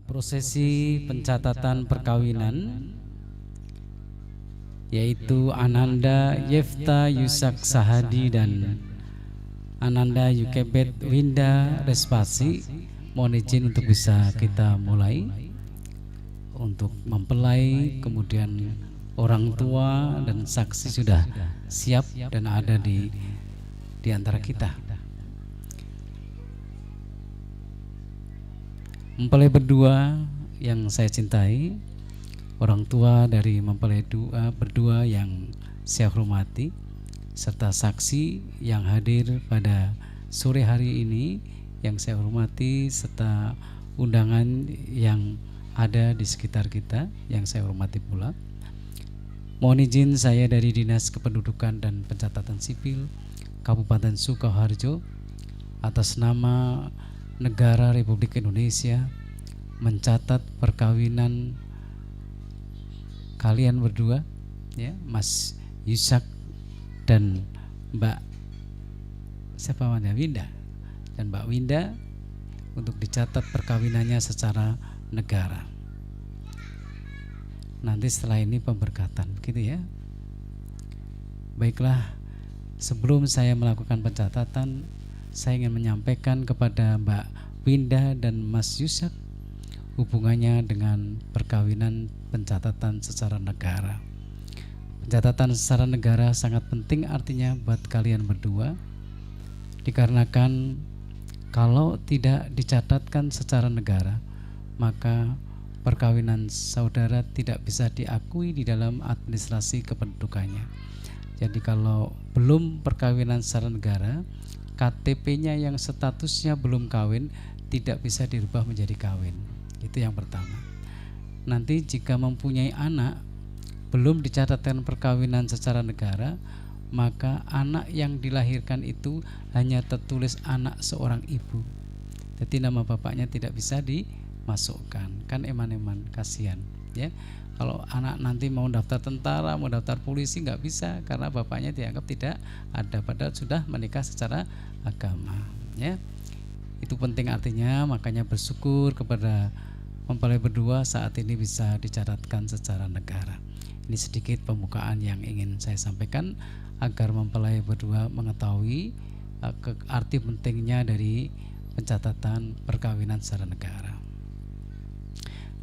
Prosesi pencatatan perkawinan yaitu Ananda Yefta Yusak Sahadi dan Ananda Yukebet Winda Respasi. Mohon izin untuk bisa kita mulai untuk mempelai, kemudian orang tua dan saksi sudah siap dan ada di antara kita. Mempelai berdua yang saya cintai, orang tua dari mempelai berdua yang saya hormati, serta saksi yang hadir pada sore hari ini yang saya hormati, serta undangan yang ada di sekitar kita yang saya hormati pula. Mohon izin saya dari Dinas Kependudukan dan Pencatatan Sipil Kabupaten Sukoharjo atas nama Negara Republik Indonesia mencatat perkawinan kalian berdua, ya, Mas Yusak dan Mbak siapa namanya, Winda, dan Mbak Winda, untuk dicatat perkawinannya secara negara. Nanti setelah ini pemberkatan, begitu ya. Baiklah, sebelum saya melakukan pencatatan, saya ingin menyampaikan kepada Mbak Winda dan Mas Yusak hubungannya dengan perkawinan pencatatan secara negara. Pencatatan secara negara sangat penting artinya buat kalian berdua, dikarenakan kalau tidak dicatatkan secara negara, maka perkawinan saudara tidak bisa diakui di dalam administrasi kependudukannya. Jadi kalau belum perkawinan secara negara, KTP-nya yang statusnya belum kawin tidak bisa dirubah menjadi kawin. Itu yang pertama. Nanti jika mempunyai anak belum dicatatkan perkawinan secara negara, maka anak yang dilahirkan itu hanya tertulis anak seorang ibu. Jadi nama bapaknya tidak bisa dimasukkan. Kan eman-eman, kasihan ya. Kalau anak nanti mau daftar tentara, mau daftar polisi, nggak bisa karena bapaknya dianggap tidak ada, padahal sudah menikah secara agama ya. Itu penting artinya, makanya bersyukur kepada mempelai berdua saat ini bisa dicatatkan secara negara. Ini sedikit pembukaan yang ingin saya sampaikan agar mempelai berdua mengetahui arti pentingnya dari pencatatan perkawinan secara negara.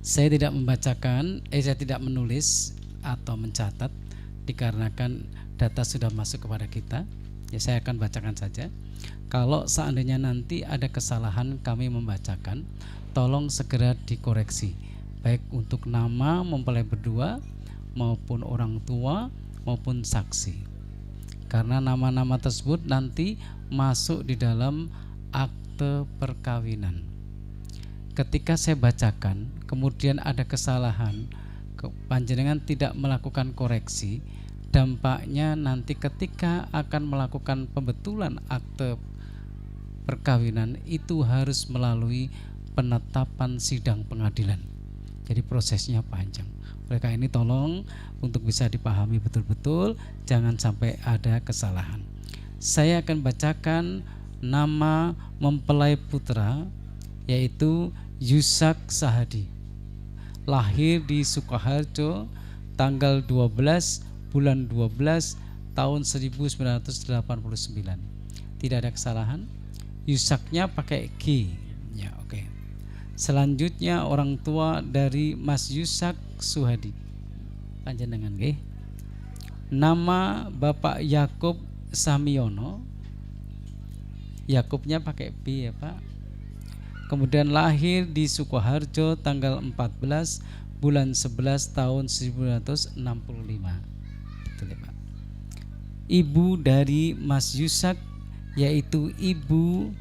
Saya tidak membacakan, saya tidak menulis atau mencatat dikarenakan data sudah masuk kepada kita. Ya, saya akan bacakan saja. Kalau seandainya nanti ada kesalahan kami membacakan, tolong segera dikoreksi, baik untuk nama mempelai berdua maupun orang tua maupun saksi. Karena nama-nama tersebut nanti masuk di dalam akte perkawinan. Ketika saya bacakan, kemudian ada kesalahan, panjenengan tidak melakukan koreksi, dampaknya nanti ketika akan melakukan pembetulan akte perkawinan itu harus melalui penetapan sidang pengadilan. Jadi prosesnya panjang. Oleh karena ini tolong untuk bisa dipahami betul-betul, jangan sampai ada kesalahan. Saya akan bacakan nama mempelai putra, yaitu Yusak Sahadi, lahir di Sukoharjo tanggal 12 bulan 12 tahun 1989. Tidak ada kesalahan. Yusaknya pakai G ya, oke. Selanjutnya orang tua dari Mas Yusak Suhadi, panjenengan nggih. Nama Bapak Yakub Samiono, Yakubnya pakai B ya Pak. Kemudian lahir di Sukoharjo tanggal 14 bulan 11 tahun 1965. Betul ya Pak. Ibu dari Mas Yusak yaitu Ibu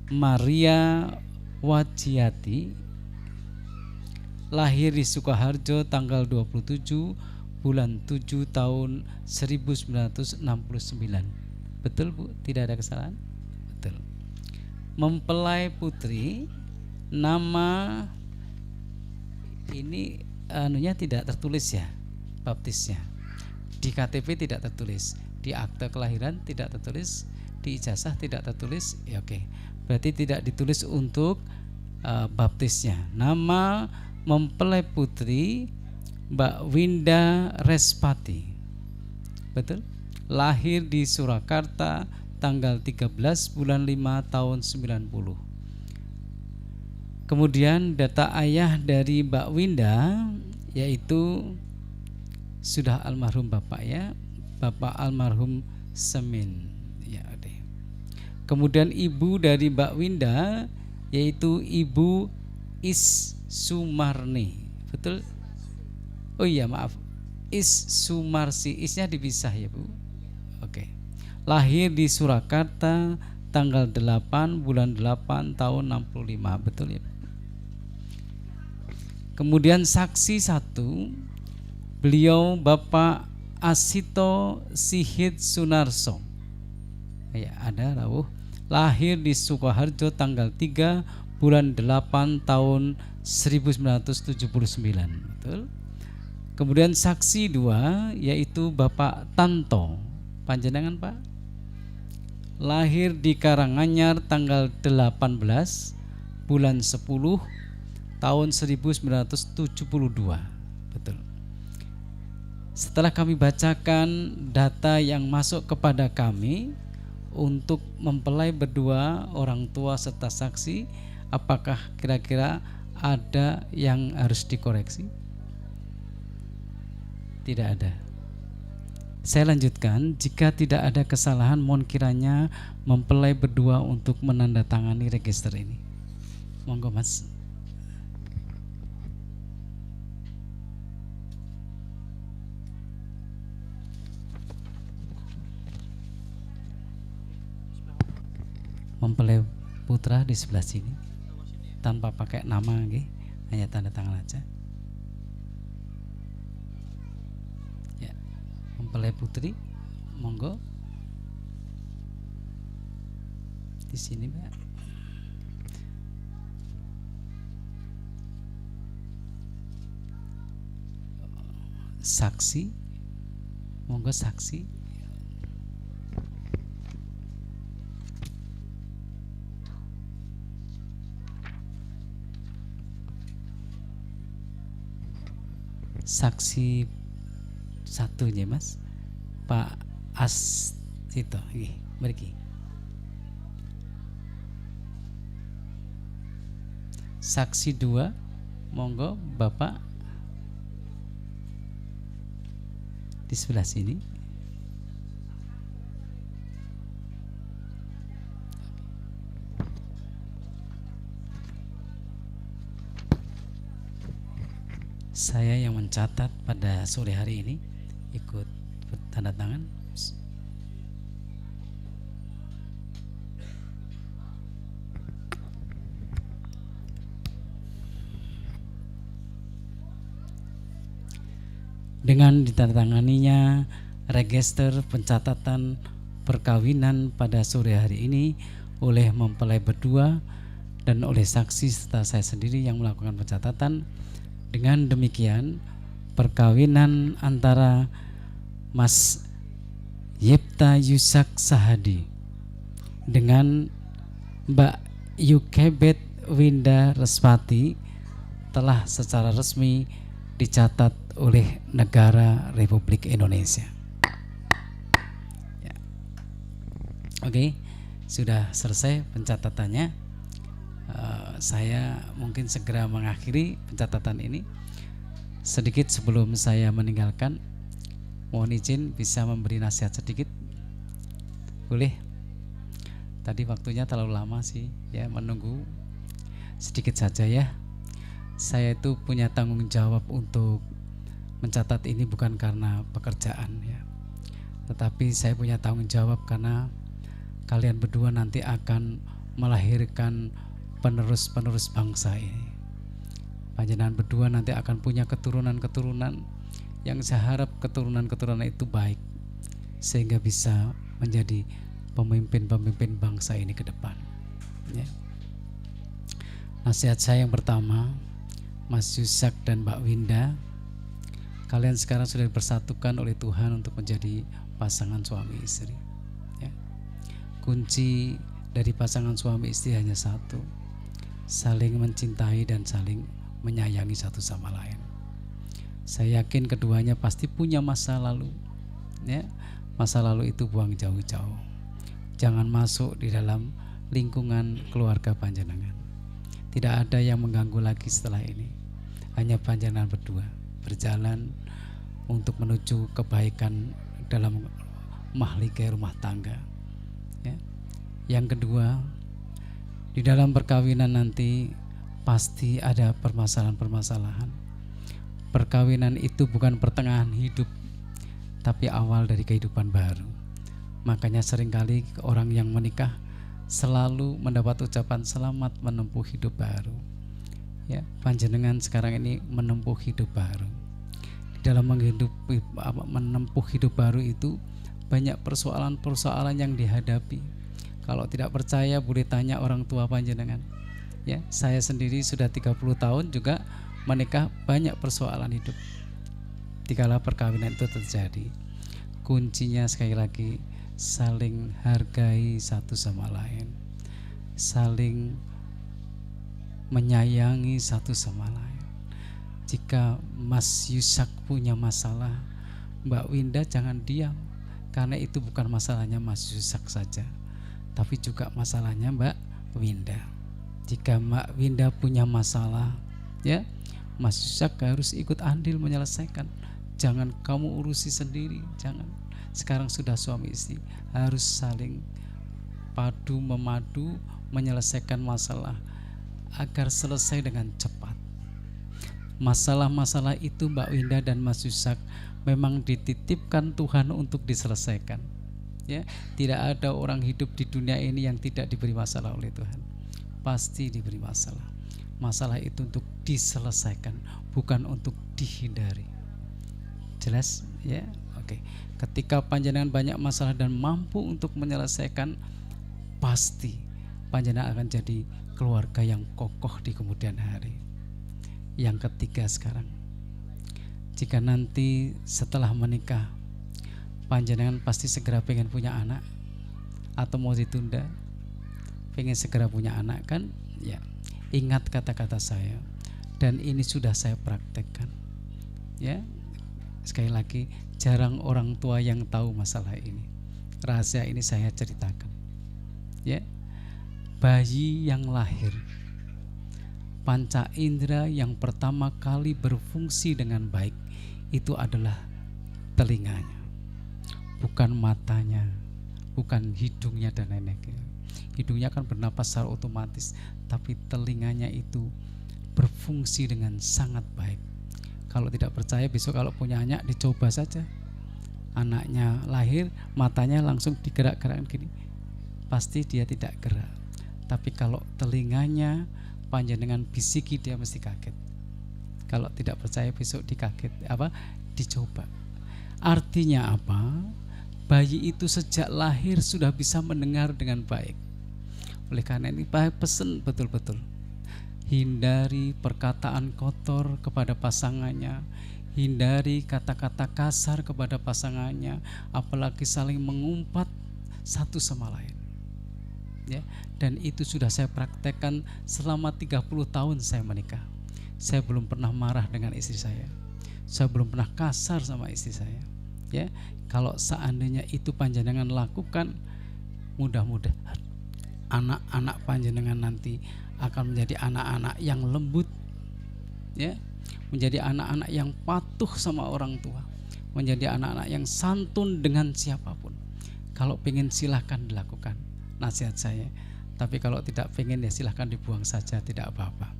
Maria Wajiati, lahir di Sukoharjo tanggal 27 bulan 7 tahun 1969. Betul Bu, tidak ada kesalahan? Betul. Mempelai putri, nama ini anunya tidak tertulis ya, baptisnya. Di KTP tidak tertulis, di akte kelahiran tidak tertulis, di ijazah tidak tertulis. Ya oke. Berarti tidak ditulis untuk baptisnya. Nama mempelai putri Mbak Winda Respati. Betul? Lahir di Surakarta tanggal 13 bulan 5 tahun 90. Kemudian data ayah dari Mbak Winda yaitu sudah almarhum bapak ya, Bapak almarhum Semin ya deh. Kemudian ibu dari Mbak Winda yaitu Ibu Is Sumarni. Betul? Oh iya maaf, Is Sumarsi, isnya dipisah ya Bu. Oke. Lahir di Surakarta tanggal 8 bulan 8 tahun 65. Betul ya. Kemudian saksi 1, beliau Bapak Asito Sihid Sunarso. Ya, ada rawuh. Lahir di Sukoharjo tanggal 3 bulan 8 tahun 1979. Betul. Kemudian saksi 2 yaitu Bapak Tanto. Panjenengan Pak? Lahir di Karanganyar tanggal 18 bulan 10 tahun 1972. Betul. Setelah kami bacakan data yang masuk kepada kami untuk mempelai berdua, orang tua serta saksi, apakah kira-kira ada yang harus dikoreksi? Tidak ada. Saya lanjutkan, jika tidak ada kesalahan mohon kiranya mempelai berdua untuk menandatangani register ini. Monggo Mas. Mempelai putra di sebelah sini tanpa pakai nama nggih, hanya tanda tangan aja. Ya. Mempelai putri monggo di sini Mbak. Saksi monggo saksi. Saksi 1 Mas, Pak Asito nggih, mriki. Saksi 2 monggo Bapak di sebelah sini. Saya yang mencatat pada sore hari ini ikut tanda tangan. Dengan ditandatanganinya register pencatatan perkawinan pada sore hari ini oleh mempelai berdua dan oleh saksi serta saya sendiri yang melakukan pencatatan. Dengan demikian perkawinan antara Mas Yipta Yusak Sahadi dengan Mbak Yukebet Winda Respati telah secara resmi dicatat oleh negara Republik Indonesia. Ya. Oke, sudah selesai pencatatannya. Saya mungkin segera mengakhiri pencatatan ini. Sedikit sebelum saya meninggalkan, mohon izin bisa memberi nasihat sedikit, boleh? Tadi waktunya terlalu lama sih ya, menunggu sedikit saja ya. Saya itu punya tanggung jawab untuk mencatat ini bukan karena pekerjaan ya, tetapi saya punya tanggung jawab karena kalian berdua nanti akan melahirkan penerus-penerus bangsa ini. Panjenengan berdua nanti akan punya keturunan-keturunan yang saya harap keturunan-keturunan itu baik sehingga bisa menjadi pemimpin-pemimpin bangsa ini ke depan ya. Nasihat saya yang pertama, Mas Yusak dan Mbak Winda, kalian sekarang sudah dipersatukan oleh Tuhan untuk menjadi pasangan suami istri ya. Kunci dari pasangan suami istri hanya satu, saling mencintai dan saling menyayangi satu sama lain. Saya yakin keduanya pasti punya masa lalu, ya. Masa lalu itu buang jauh-jauh. Jangan masuk di dalam lingkungan keluarga panjenengan. Tidak ada yang mengganggu lagi setelah ini. Hanya panjenengan berdua berjalan untuk menuju kebaikan dalam mahligai rumah tangga, ya. Yang kedua, di dalam perkawinan nanti pasti ada permasalahan-permasalahan. Perkawinan itu bukan pertengahan hidup, tapi awal dari kehidupan baru. Makanya seringkali orang yang menikah selalu mendapat ucapan selamat menempuh hidup baru. Ya, panjenengan sekarang ini menempuh hidup baru. Di dalam menempuh hidup baru itu banyak persoalan-persoalan yang dihadapi. Kalau tidak percaya boleh tanya orang tua panjenengan. Ya, saya sendiri sudah 30 tahun juga menikah, banyak persoalan hidup. Dikala perkawinan itu terjadi, kuncinya sekali lagi saling hargai satu sama lain, saling menyayangi satu sama lain. Jika Mas Yusak punya masalah, Mbak Winda jangan diam, karena itu bukan masalahnya Mas Yusak saja, tapi juga masalahnya Mbak Winda. Jika Mbak Winda punya masalah, ya, Mas Yusak harus ikut andil menyelesaikan. Jangan kamu urusi sendiri, jangan. Sekarang sudah suami istri, harus saling padu memadu menyelesaikan masalah agar selesai dengan cepat. Masalah-masalah itu Mbak Winda dan Mas Yusak memang dititipkan Tuhan untuk diselesaikan. Ya, tidak ada orang hidup di dunia ini yang tidak diberi masalah oleh Tuhan. Pasti diberi masalah. Masalah itu untuk diselesaikan, bukan untuk dihindari. Jelas, ya? Oke. Ketika panjenengan banyak masalah dan mampu untuk menyelesaikan, pasti panjenengan akan jadi keluarga yang kokoh di kemudian hari. Yang ketiga sekarang, jika nanti setelah menikah panjenengan pasti segera pengen punya anak, atau mau ditunda, pengen segera punya anak kan? Ya, ingat kata-kata saya, dan ini sudah saya praktekkan. Ya, sekali lagi, jarang orang tua yang tahu masalah ini. Rahasia ini saya ceritakan. Ya, bayi yang lahir, panca indera yang pertama kali berfungsi dengan baik itu adalah telinganya, bukan matanya, bukan hidungnya dan lain-lain. Hidungnya kan bernapas secara otomatis, tapi telinganya itu berfungsi dengan sangat baik. Kalau tidak percaya, besok kalau punya anak dicoba saja. Anaknya lahir, matanya langsung digerak-gerakkan gini, pasti dia tidak gerak. Tapi kalau telinganya panjenengan bisiki, dia mesti kaget. Kalau tidak percaya, besok dicoba. Artinya apa? Bayi itu sejak lahir sudah bisa mendengar dengan baik. Oleh karena ini pesan betul-betul, hindari perkataan kotor kepada pasangannya, hindari kata-kata kasar kepada pasangannya, apalagi saling mengumpat satu sama lain. Ya, dan itu sudah saya praktekkan selama 30 tahun saya menikah. Saya belum pernah marah dengan istri saya. Saya belum pernah kasar sama istri saya. Ya, kalau seandainya itu panjenengan lakukan, mudah-mudahan anak-anak panjenengan nanti akan menjadi anak-anak yang lembut, ya, menjadi anak-anak yang patuh sama orang tua, menjadi anak-anak yang santun dengan siapapun. Kalau pengen silahkan dilakukan, nasihat saya. Tapi kalau tidak pengen, ya silahkan dibuang saja, tidak apa-apa.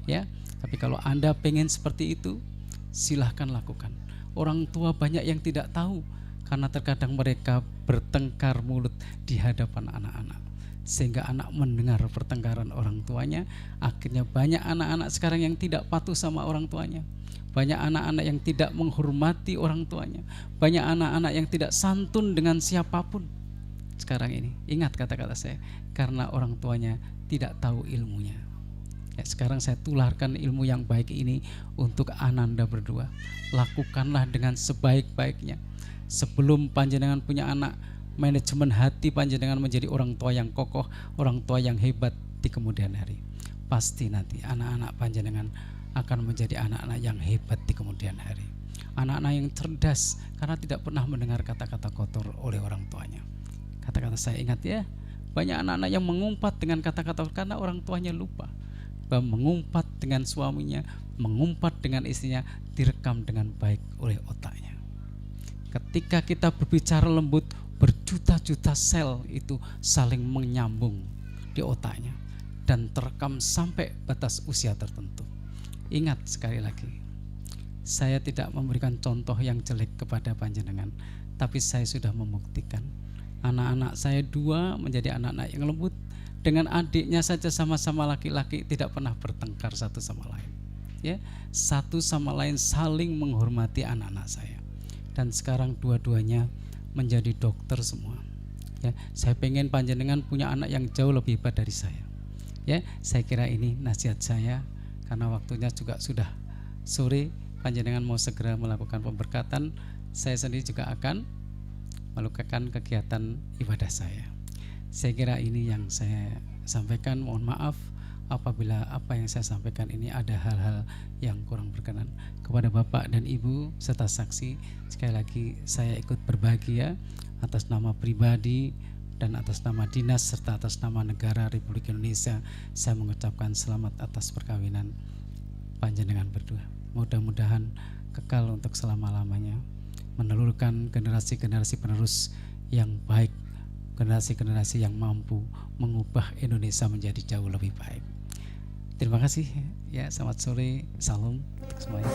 Ya, tapi kalau Anda pengen seperti itu, silahkan lakukan. Orang tua banyak yang tidak tahu, karena terkadang mereka bertengkar mulut di hadapan anak-anak, sehingga anak mendengar pertengkaran orang tuanya. Akhirnya banyak anak-anak sekarang yang tidak patuh sama orang tuanya, banyak anak-anak yang tidak menghormati orang tuanya, banyak anak-anak yang tidak santun dengan siapapun sekarang ini. Ingat kata-kata saya, karena orang tuanya tidak tahu ilmunya. Ya, sekarang saya tularkan ilmu yang baik ini untuk Ananda berdua. Lakukanlah dengan sebaik-baiknya. Sebelum panjenengan punya anak, manajemen hati panjenengan menjadi orang tua yang kokoh, orang tua yang hebat di kemudian hari. pasti nanti anak-anak panjenengan akan menjadi anak-anak yang hebat di kemudian hari. Anak-anak yang cerdas karena tidak pernah mendengar kata-kata kotor oleh orang tuanya. Kata-kata saya ingat ya, banyak anak-anak yang mengumpat dengan kata-kata karena orang tuanya lupa. Mengumpat dengan suaminya, mengumpat dengan istrinya, direkam dengan baik oleh otaknya. Ketika kita berbicara lembut, berjuta-juta sel itu saling menyambung di otaknya dan terekam sampai batas usia tertentu. Ingat sekali lagi, saya tidak memberikan contoh yang jelek kepada panjenengan, tapi saya sudah membuktikan anak-anak saya 2 menjadi anak-anak yang lembut. Dengan adiknya saja sama-sama laki-laki tidak pernah bertengkar satu sama lain. Ya, satu sama lain saling menghormati anak-anak saya. Dan sekarang dua-duanya menjadi dokter semua. Ya, saya pengen panjenengan punya anak yang jauh lebih hebat dari saya. Ya, saya kira ini nasihat saya karena waktunya juga sudah sore. Panjenengan mau segera melakukan pemberkatan, saya sendiri juga akan melakukan kegiatan ibadah saya. Saya kira ini yang saya sampaikan. Mohon maaf apabila apa yang saya sampaikan ini ada hal-hal yang kurang berkenan. Kepada Bapak dan Ibu serta saksi, sekali lagi saya ikut berbahagia atas nama pribadi dan atas nama dinas serta atas nama negara Republik Indonesia. Saya mengucapkan selamat atas perkawinan panjenengan berdua. Mudah-mudahan kekal untuk selama-lamanya, menelurkan generasi-generasi penerus yang baik, generasi-generasi yang mampu mengubah Indonesia menjadi jauh lebih baik. Terima kasih ya, selamat sore, salam untuk semuanya.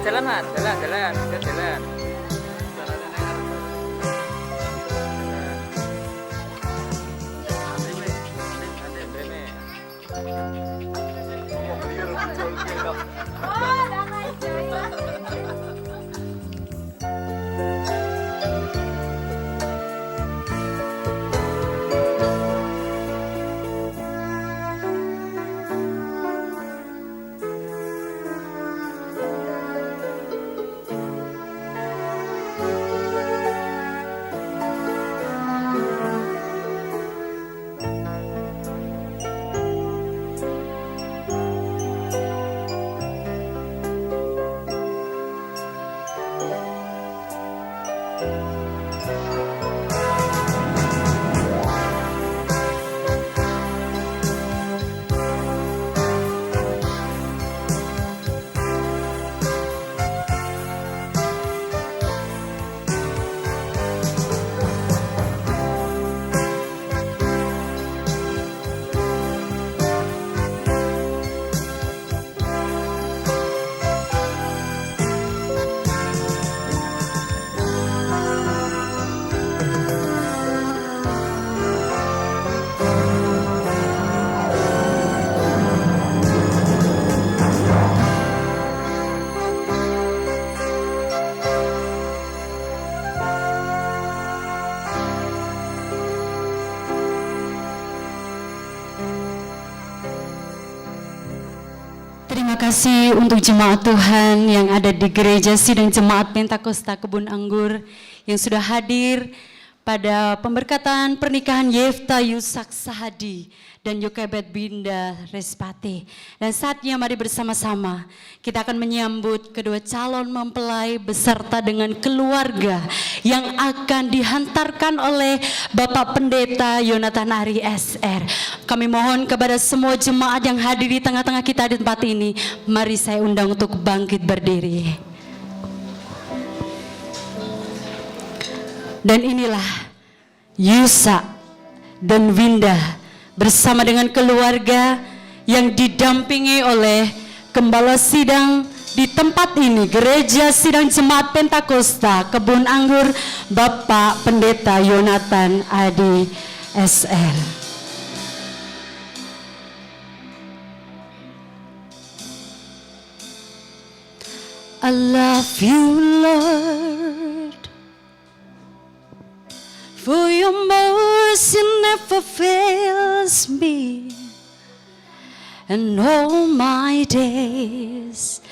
Jalan mas, jalan. Terima kasih untuk jemaat Tuhan yang ada di gereja sidang jemaat Pentakosta Kebun Anggur yang sudah hadir pada pemberkatan pernikahan Yefta Yusak Sahadi dan Yokebet Binda Respati. Dan saatnya mari bersama-sama kita akan menyambut kedua calon mempelai beserta dengan keluarga yang akan dihantarkan oleh Bapak Pendeta Yonatan Ari SR. Kami mohon kepada semua jemaat yang hadir di tengah-tengah kita di tempat ini, mari saya undang untuk bangkit berdiri. Dan inilah Yusak dan Winda bersama dengan keluarga yang didampingi oleh Gembala Sidang di tempat ini, Gereja Sidang Jemaat Pentakosta Kebun Anggur, Bapak Pendeta Yonatan Adi SR. I love you, Lord, for your mercy never fails me, and all my days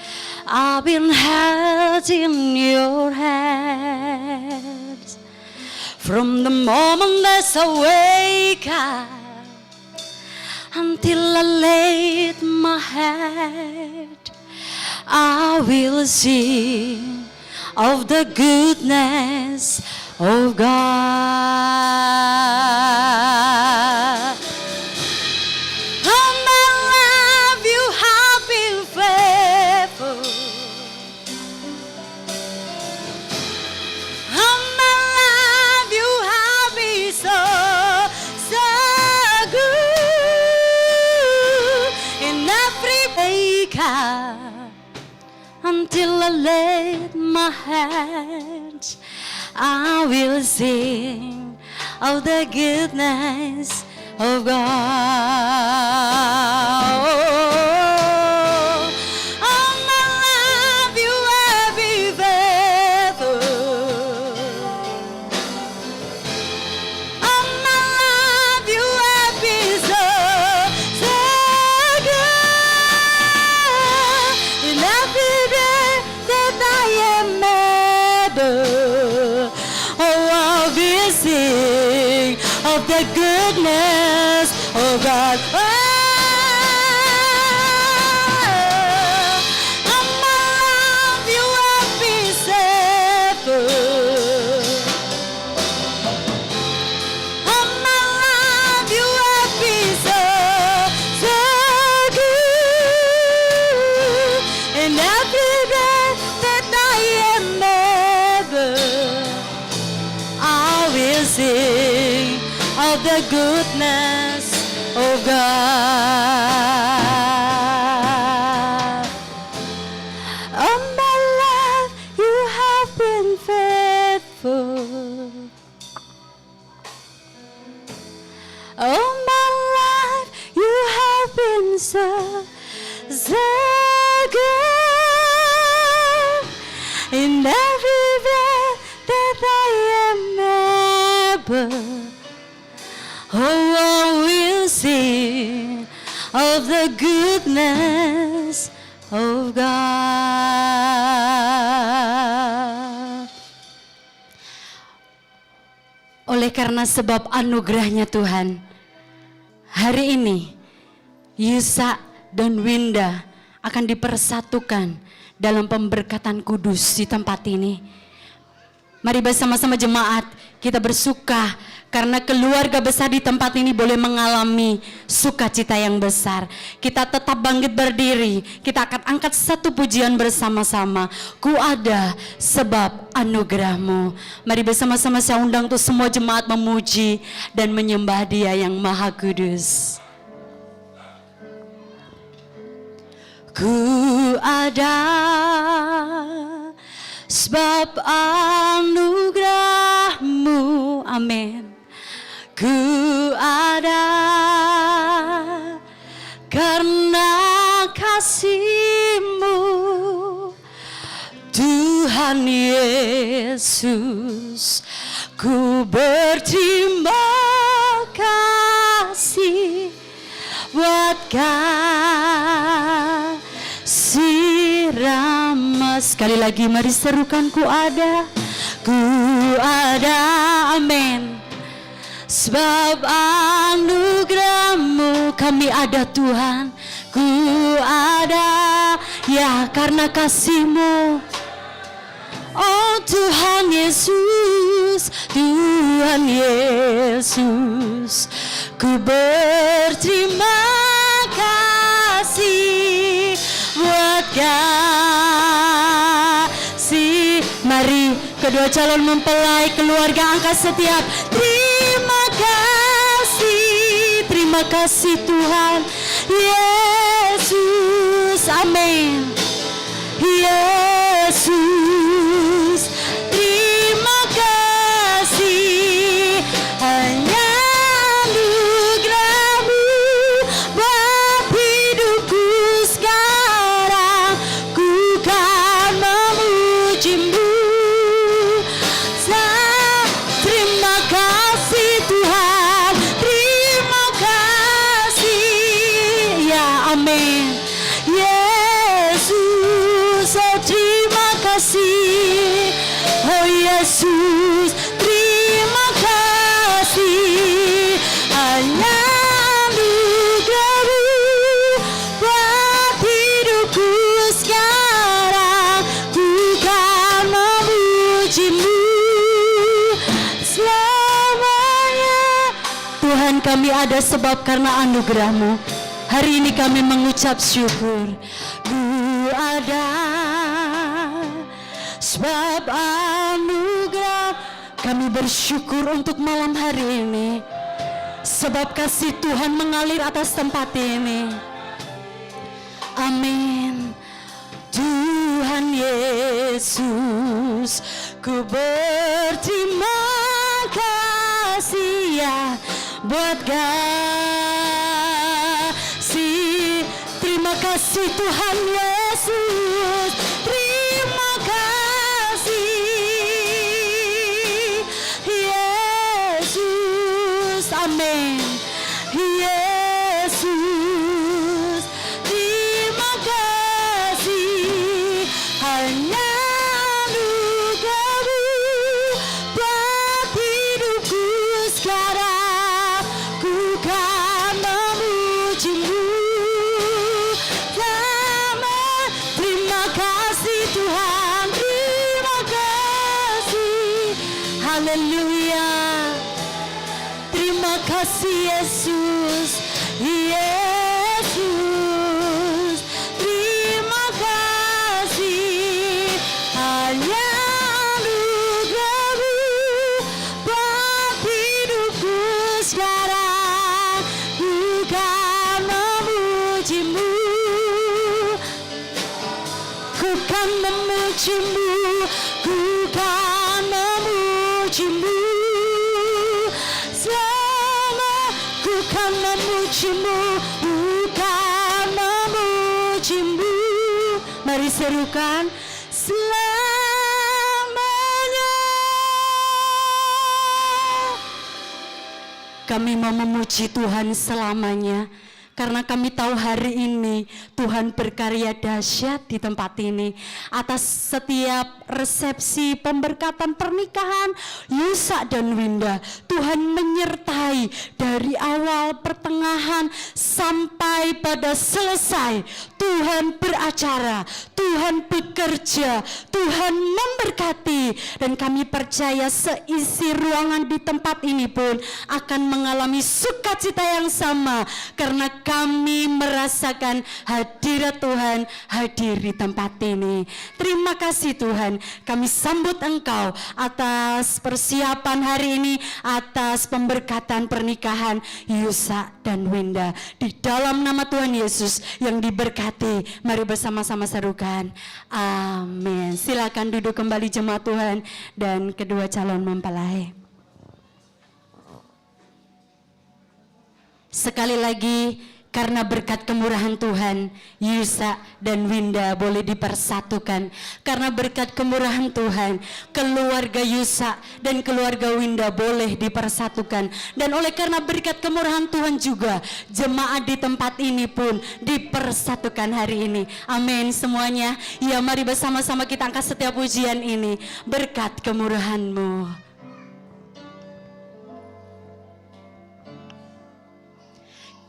I've been held in your hands. From the moment that I wake up until I lay my head, I will sing of the goodness of God. All my life you have been faithful. All my life you have been so good. In every wake up until I lay my head, I will sing of the goodness of God. All my life you have been faithful. All my life you have been so good. In every day that I am able, I'll be sing of the goodness of God. All my life you have been faithful. All my life you have been so good. And every day that I am able, I will sing of the goodness of God. All my life you have been faithful. All my life you have been so good. In every day that I am able, oh, I will sing of the goodness of God. Oleh karena sebab anugerahnya Tuhan, hari ini Yusak dan Winda akan dipersatukan dalam pemberkatan kudus di tempat ini. Mari bersama-sama jemaat kita bersuka karena keluarga besar di tempat ini boleh mengalami sukacita yang besar. Kita tetap bangkit berdiri, kita akan angkat satu pujian bersama-sama. Ku ada sebab anugerahmu. Mari bersama-sama saya undang untuk semua jemaat memuji dan menyembah Dia yang Maha Kudus. Ku ada sebab anugerahmu, amin. Ku ada karena kasih-Mu, Tuhan Yesus. Ku berterima kasih buat kasih Sekali lagi mari serukan ku ada, amin. Sebab anugerah-Mu kami ada Tuhan, ku ada ya karena kasih-Mu. Oh Tuhan Yesus, Tuhan Yesus, ku berterima kasih buat kasih. Mari kedua calon mempelai, keluarga angkat setiap terima kasih Tuhan Yesus, amin. Yesus, terima kasih, hanya anugerah-Mu buat hidupku sekarang, ku kan memuji-Mu. Terima kasih Tuhan, terima kasih, ya amin. Yesus, oh terima kasih, oh Yesus, terima kasih, hanya anugerah-Mu buat hidupku sekarang, ku kan memuji-Mu selamanya. Tuhan, kami ada sebab karena anugerah-Mu. Hari ini kami mengucap syukur. Ku ada sebab anugerah. Kami bersyukur untuk malam hari ini, sebab kasih Tuhan mengalir atas tempat ini. Amin. Tuhan Yesus, ku berterima kasih ya buat kasih. Terima kasih Tuhan Yesus, terima kasih Yesus, amin. Yesus, terima kasih, hanya anugerah-Mu buat hidupku sekarang, ku kan memuji-Mu. Terima kasih Tuhan, terima kasih, haleluya. Terima kasih Yesus, Yesus, terima kasih, hanya anugerah-Mu buat hidupku sekarang, ku kan memuji-Mu. Ku kan memuji-Mu, ku kan memuji-Mu, selama ku kan memuji-Mu, ku kan memuji-Mu. Mari serukan selamanya. Kami mau memuji Tuhan selamanya, karena kami tahu hari ini Tuhan berkarya dahsyat di tempat ini. Atas setiap resepsi pemberkatan pernikahan Yusa dan Winda, Tuhan menyertai dari awal, pertengahan, sampai pada selesai. Tuhan beracara, Tuhan bekerja, Tuhan memberkati. Dan kami percaya seisi ruangan di tempat ini pun akan mengalami sukacita yang sama, karena kami merasakan hadirat Tuhan hadir di tempat ini. Terima kasih Tuhan, kami sambut Engkau atas persiapan hari ini, atas pemberkatan pernikahan Yusa dan Winda. Di dalam nama Tuhan Yesus yang diberkati, mari bersama-sama serukan amin. Silakan duduk kembali jemaat Tuhan dan kedua calon mempelai. Sekali lagi Karena berkat kemurahan Tuhan, Yusa dan Winda boleh dipersatukan. Karena berkat kemurahan Tuhan, keluarga Yusa dan keluarga Winda boleh dipersatukan. Dan oleh karena berkat kemurahan Tuhan juga, jemaat di tempat ini pun dipersatukan hari ini. Amin semuanya. Ya, mari bersama-sama kita angkat setiap pujian ini. Berkat kemurahan-Mu.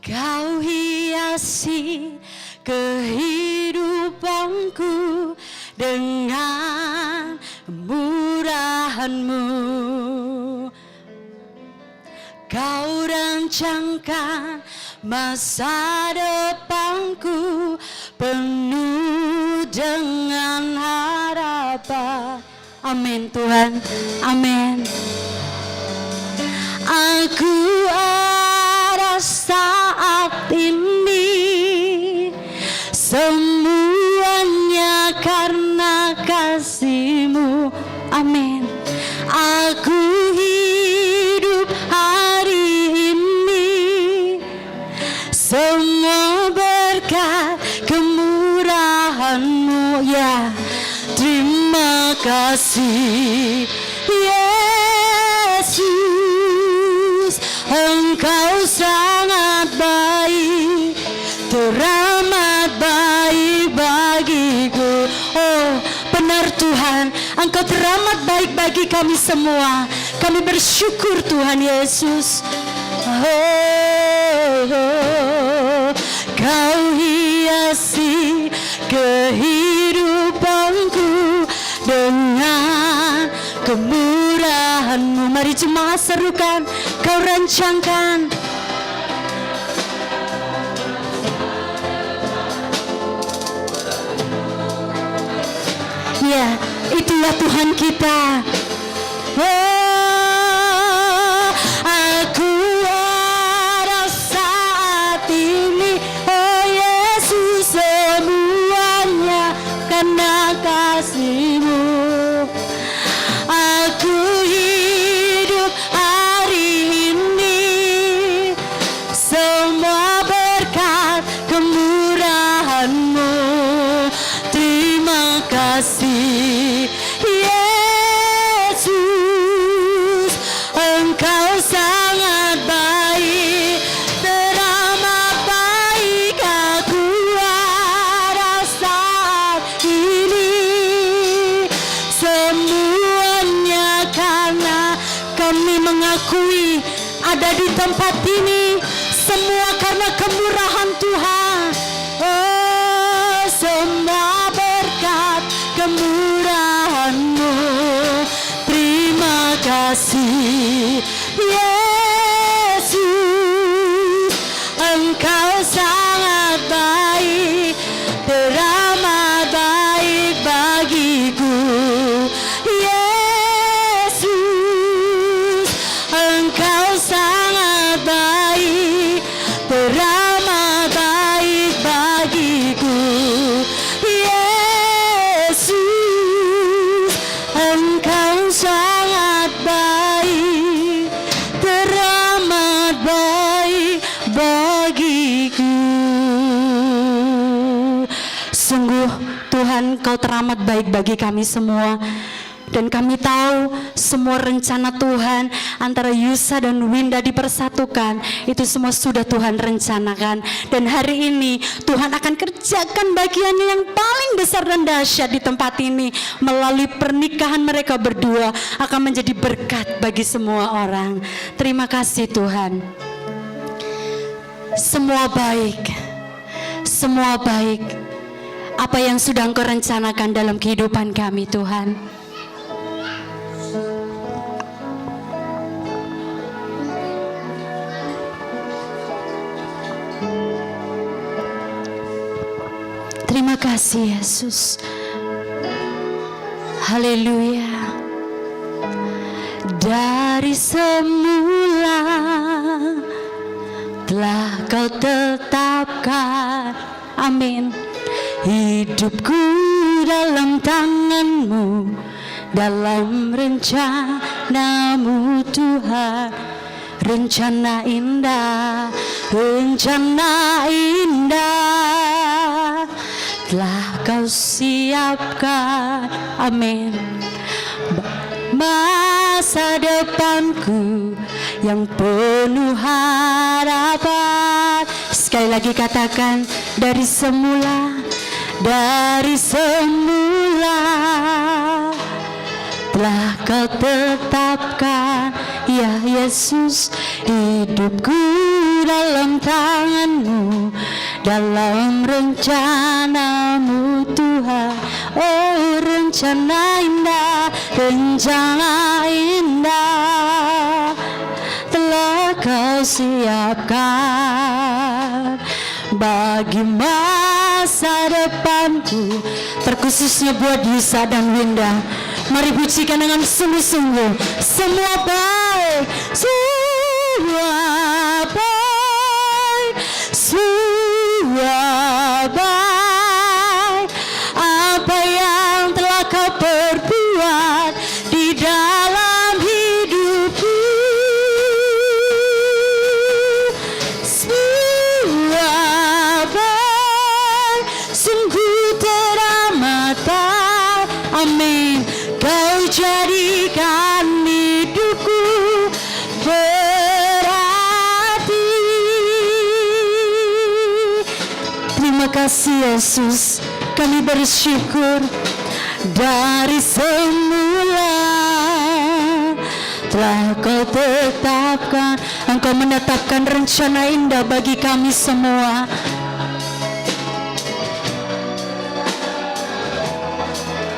Kau hiasi kehidupanku dengan kemurahan-Mu. Kau rancangkan masa depanku penuh dengan harapan. Amin Tuhan, amin. Aku ada saat ini, semuanya karena kasih-Mu. Amin. Aku hidup hari ini, semua berkat kemurahan-Mu. Ya, terima kasih Yesus, Engkau sangat baik, teramat baik bagiku. Oh benar Tuhan, Engkau teramat baik bagi kami semua. Kami bersyukur Tuhan Yesus. Kau hiasi kehidupanku dengan kemurahan-Mu. Mari jemaat serukan, Kau rancangkan. Ya, itulah Tuhan kita. Oh, aku ada saat ini, oh Yesus, semuanya karena kasih-Mu. Aku hidup hari ini, semua berkat kemurahan-Mu. Terima kasih Yesus, Engkau sangat baik, teramat baik. Aku ada saat ini, semuanya karena kami mengakui ada di tempat ini, semua karena kemurahan Tuhan. Oh, semua berkat kemurahan-Mu. Terima kasih Yesus, Engkau sangat baik, teramat baik bagiku. Yesus, Engkau sangat baik, teramat baik bagiku. Yesus, Engkau sangat baik, teramat baik bagiku. Sungguh Tuhan, Kau teramat baik bagi kami semua. Dan kami tahu semua rencana Tuhan antara Yusa dan Winda dipersatukan, itu semua sudah Tuhan rencanakan. Dan hari ini Tuhan akan kerjakan bagiannya yang paling besar dan dahsyat di tempat ini. Melalui pernikahan mereka berdua akan menjadi berkat bagi semua orang. Terima kasih Tuhan. Semua baik, semua baik. Apa yang sudah Engkau rencanakan dalam kehidupan kami Tuhan. Terima kasih Yesus. Haleluya. Dari semula telah Kau tetapkan, amin, hidupku dalam tangan-Mu, dalam rencana-Mu Tuhan. Rencana indah, rencana indah telah kau siapkan. Amin. Masa depanku yang penuh harapan. Sekali lagi katakan, dari semula telah kau tetapkan, ya Yesus, hidupku dalam tangan-Mu, dalam rencana-Mu Tuhan. Oh, rencana indah telah kau siapkan bagi masa depanku, terkhususnya buat Yusa dan Winda. Mari pujikan dengan sungguh-sungguh. Semua baik, semua baik, semua baik. Apa yang telah kau perbuat di dalam hidupku, semua baik, sungguh teramat baik. Amin. Kau jadikan hidupku berarti. Terima kasih Yesus, kami bersyukur. Dari semula telah kau tetapkan, Engkau menetapkan rencana indah bagi kami semua.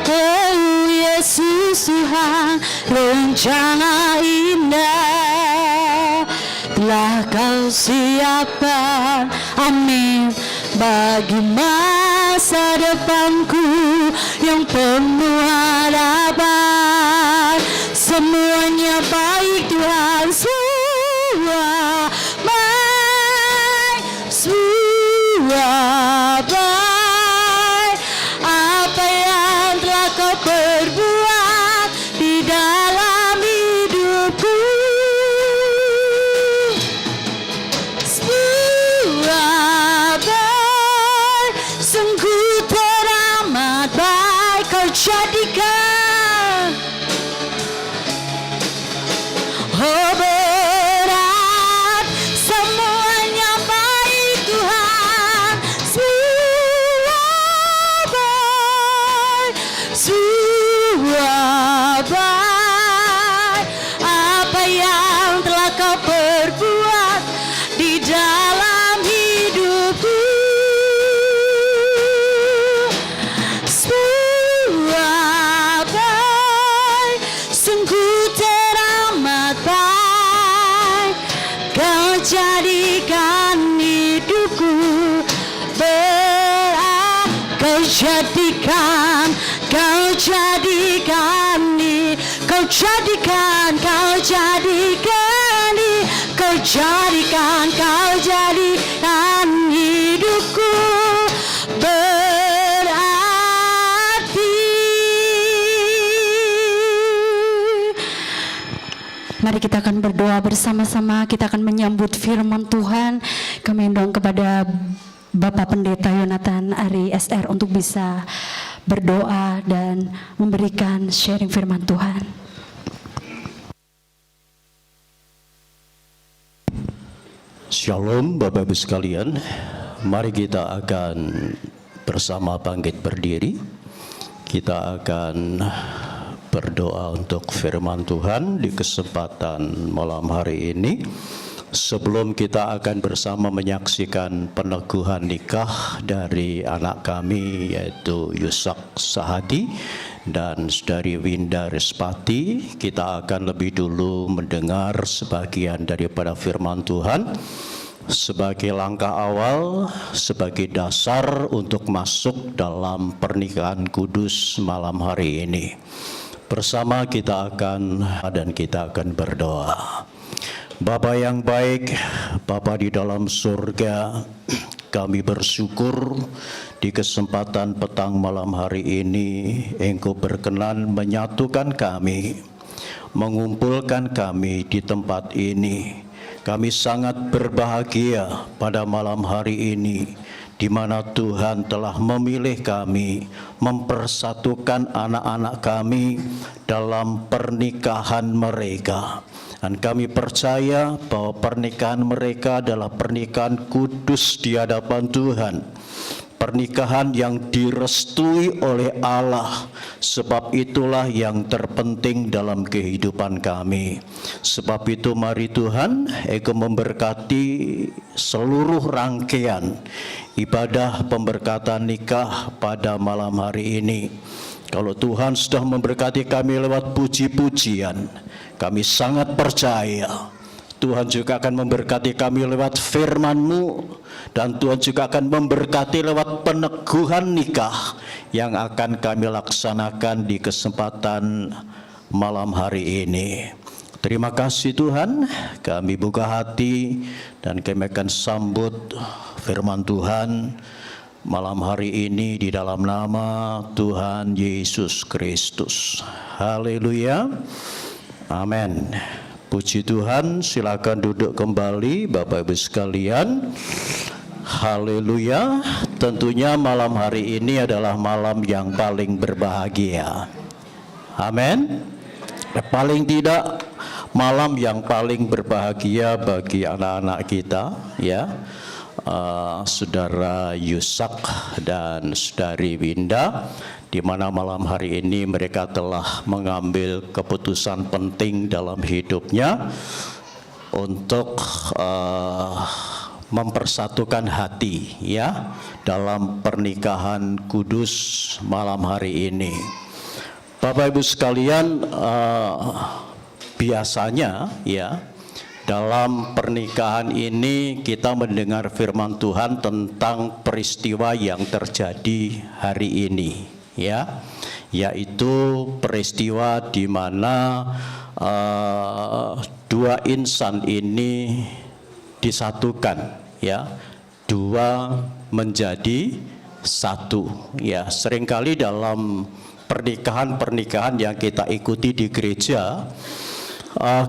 Oh Yesus Tuhan, rencana indah telah kau siapkan. Amin. Bagi masa depanku yang penuh harapan. Semuanya baik Tuhan, semua baik, semua baik. Apa yang telah kau perbuat di dalam hidupku, semua baik, sungguh teramat baik. Kau jadikan, oh berat, semuanya baik Tuhan, semua baik, semua baik. Apa yang telah kau perbuat di dalam hidupku, semua baik, sungguh teramat baik. Kau jadikan hidupku berarti. Kau jadikan, kau jadikan, kau jadikan, kau jadikan, kau jadikan, kau jadikan hidupku berarti. Mari kita akan berdoa bersama-sama. Kita akan menyambut firman Tuhan. Kami undang kepada Bapak Pendeta Yonatan Ari SR untuk bisa berdoa dan memberikan sharing firman Tuhan. Shalom Bapak Ibu sekalian, mari kita akan bersama bangkit berdiri. Kita akan berdoa untuk firman Tuhan di kesempatan malam hari ini. Sebelum kita akan bersama menyaksikan peneguhan nikah dari anak kami, yaitu Yusak Sahadi dan Saudari Winda Respati, kita akan lebih dulu mendengar sebagian daripada firman Tuhan sebagai langkah awal, sebagai dasar untuk masuk dalam pernikahan kudus malam hari ini. Bersama kita akan berdoa. Bapa yang baik, Bapa di dalam surga, kami bersyukur di kesempatan petang malam hari ini Engkau berkenan menyatukan kami, mengumpulkan kami di tempat ini. Kami sangat berbahagia pada malam hari ini, di mana Tuhan telah memilih kami, mempersatukan anak-anak kami dalam pernikahan mereka. Dan kami percaya bahwa pernikahan mereka adalah pernikahan kudus di hadapan Tuhan. Pernikahan yang direstui oleh Allah, sebab itulah yang terpenting dalam kehidupan kami. Sebab itu mari Tuhan Eko memberkati seluruh rangkaian ibadah pemberkatan nikah pada malam hari ini. Kalau Tuhan sudah memberkati kami lewat puji-pujian, kami sangat percaya Tuhan juga akan memberkati kami lewat firman-Mu, dan Tuhan juga akan memberkati lewat peneguhan nikah yang akan kami laksanakan di kesempatan malam hari ini. Terima kasih Tuhan, kami buka hati dan kami akan sambut firman Tuhan malam hari ini di dalam nama Tuhan Yesus Kristus. Haleluya. Amin. Puji Tuhan, silakan duduk kembali Bapak Ibu sekalian. Haleluya. Tentunya malam hari ini adalah malam yang paling berbahagia. Amin. Paling tidak malam yang paling berbahagia bagi anak-anak kita, ya. Saudara Yusak dan Saudari Winda, di mana malam hari ini mereka telah mengambil keputusan penting dalam hidupnya untuk mempersatukan hati, ya, dalam pernikahan kudus malam hari ini. Bapak Ibu sekalian, biasanya, ya, dalam pernikahan ini kita mendengar firman Tuhan tentang peristiwa yang terjadi hari ini, ya, yaitu peristiwa di mana dua insan ini disatukan, ya, dua menjadi satu, ya. Seringkali dalam pernikahan yang kita ikuti di gereja,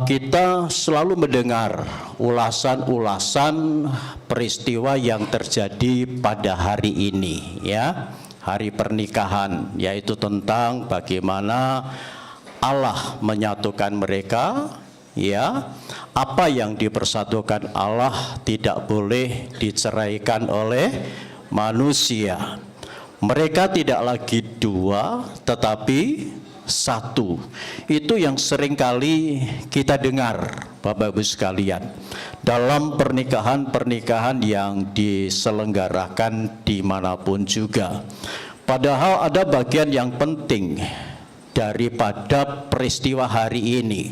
kita selalu mendengar ulasan-ulasan peristiwa yang terjadi pada hari ini, ya, hari pernikahan, yaitu tentang bagaimana Allah menyatukan mereka, ya. Apa yang dipersatukan Allah tidak boleh diceraikan oleh manusia. Mereka tidak lagi dua, tetapi satu. Itu yang seringkali kita dengar, Bapak Ibu sekalian, dalam pernikahan yang diselenggarakan dimanapun juga. Padahal ada bagian yang penting daripada peristiwa hari ini,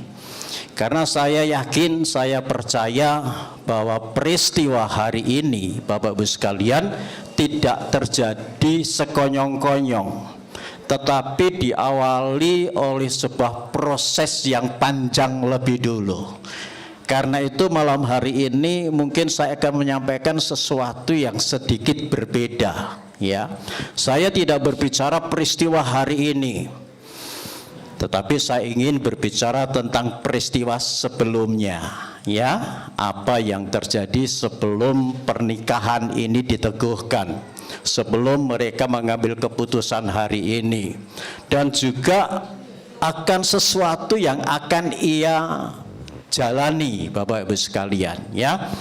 karena saya yakin, saya percaya bahwa peristiwa hari ini, Bapak Ibu sekalian, tidak terjadi sekonyong-konyong, tetapi diawali oleh sebuah proses yang panjang lebih dulu. Karena itu malam hari ini mungkin saya akan menyampaikan sesuatu yang sedikit berbeda, ya. Saya tidak berbicara peristiwa hari ini, tetapi saya ingin berbicara tentang peristiwa sebelumnya, ya. Apa yang terjadi sebelum pernikahan ini diteguhkan, sebelum mereka mengambil keputusan hari ini, dan juga akan sesuatu yang akan ia jalani, Bapak Ibu sekalian, ya.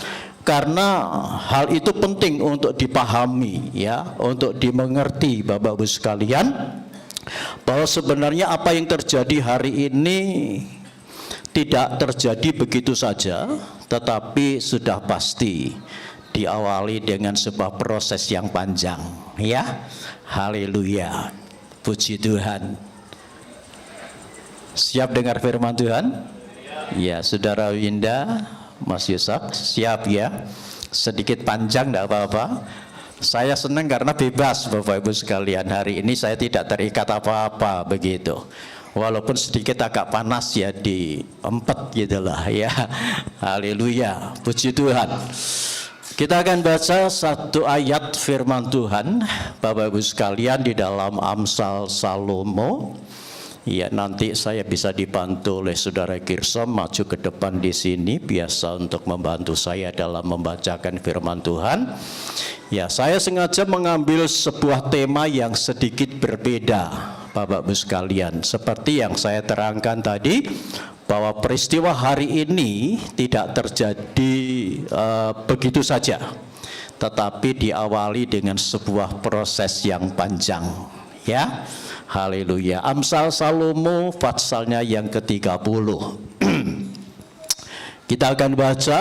Karena hal itu penting untuk dipahami, ya, untuk dimengerti, Bapak Ibu sekalian, bahwa sebenarnya apa yang terjadi hari ini tidak terjadi begitu saja, tetapi sudah pasti diawali dengan sebuah proses yang panjang, ya. Haleluya. Puji Tuhan. Siap dengar firman Tuhan? Ya, Saudara Winda, Mas Yusak, siap ya? Sedikit panjang tidak apa-apa. Saya senang karena bebas, Bapak Ibu sekalian. Hari ini saya tidak terikat apa-apa begitu. Walaupun sedikit agak panas ya di empet gitulah, ya. Haleluya. Puji Tuhan. Kita akan baca satu ayat firman Tuhan, Bapak Ibu sekalian, di dalam Amsal Salomo Ya, nanti saya bisa dibantu oleh Saudara Kirsom maju ke depan di sini biasa untuk membantu saya dalam membacakan firman Tuhan. Ya, saya sengaja mengambil sebuah tema yang sedikit berbeda, Bapak Ibu sekalian. Seperti yang saya terangkan tadi, bahwa peristiwa hari ini tidak terjadi begitu saja, tetapi diawali dengan sebuah proses yang panjang. Ya, haleluya. Amsal Salomo patsalnya yang ke-30. Kita akan baca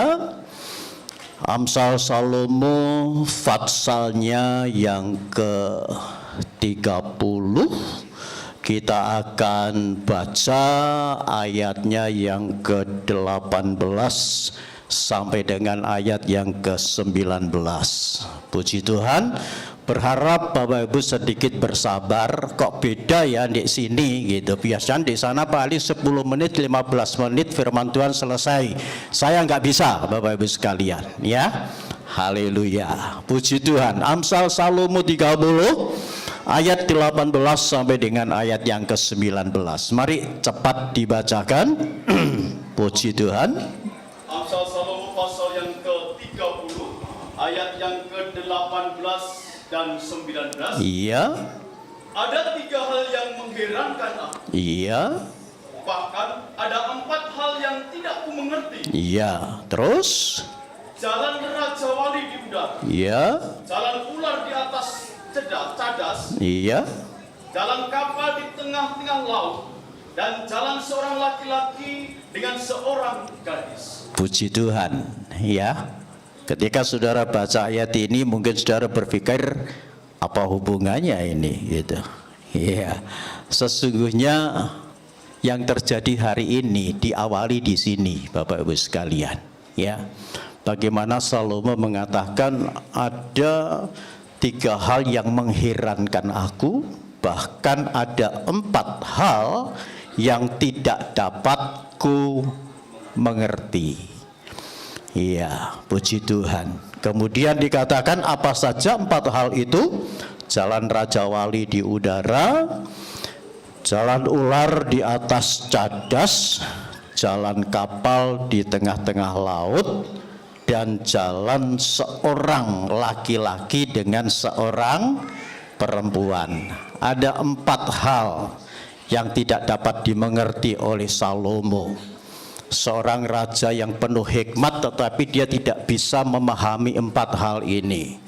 Amsal Salomo patsalnya yang ke-30. Kita akan baca ayatnya yang ke-18 sampai dengan ayat yang ke-19. Puji Tuhan. Berharap Bapak Ibu sedikit bersabar. Kok beda ya di sini gitu. Biasanya di sana paling 10 menit 15 menit firman Tuhan selesai. Saya nggak bisa Bapak Ibu sekalian ya. Haleluya. Puji Tuhan. Amsal Salomo 30 ayat 18 sampai dengan ayat yang ke-19. Mari cepat dibacakan. Puji Tuhan. Amsal Salomo pasal yang ke-30 ayat yang ke-18 dan 19. Iya. Ada 3 hal yang mengherankan aku. Iya. Bahkan ada 4 hal yang tidak ku mengerti. Iya. Terus? Jalan Raja Wali di udara. Iya. Jalan ular di atas cadas. Iya. Jalan kapal di tengah-tengah laut. Dan jalan seorang laki-laki dengan seorang gadis. Puji Tuhan. Ya. Ketika saudara baca ayat ini mungkin saudara berpikir apa hubungannya ini gitu. Iya. Sesungguhnya yang terjadi hari ini diawali di sini Bapak Ibu sekalian, ya. Bagaimana Salomo mengatakan ada 3 hal yang mengherankan aku, bahkan ada 4 hal yang tidak dapat ku mengerti. Iya, puji Tuhan. Kemudian dikatakan apa saja 4 hal itu? Jalan Raja Wali di udara, jalan ular di atas cadas, jalan kapal di tengah-tengah laut, dan jalan seorang laki-laki dengan seorang perempuan. Ada 4 hal yang tidak dapat dimengerti oleh Salomo. Seorang raja yang penuh hikmat, tetapi dia tidak bisa memahami 4 hal ini.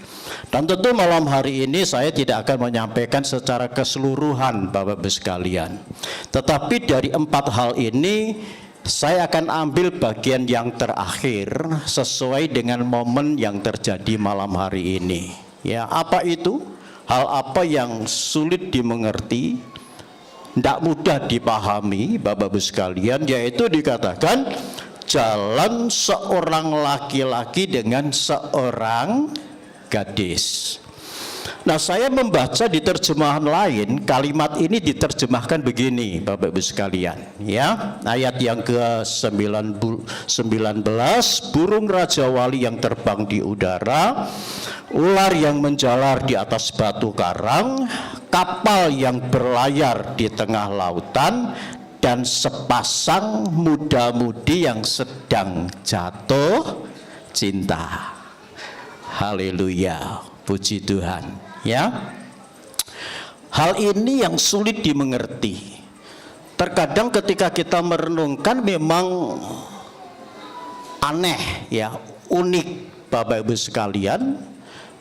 Dan tentu malam hari ini saya tidak akan menyampaikan secara keseluruhan Bapak Ibu sekalian. Tetapi dari 4 hal ini saya akan ambil bagian yang terakhir sesuai dengan momen yang terjadi malam hari ini. Ya, apa itu? Hal apa yang sulit dimengerti, tidak mudah dipahami Bapak Ibu sekalian, yaitu dikatakan jalan seorang laki-laki dengan seorang gadis. Nah, saya membaca di terjemahan lain, kalimat ini diterjemahkan begini Bapak Ibu sekalian, ya. Ayat yang ke-19, burung Raja Wali yang terbang di udara, ular yang menjalar di atas batu karang, kapal yang berlayar di tengah lautan, dan sepasang muda-mudi yang sedang jatuh cinta. Haleluya, puji Tuhan. Ya, hal ini yang sulit dimengerti. Terkadang ketika kita merenungkan memang aneh, ya, unik Bapak Ibu sekalian,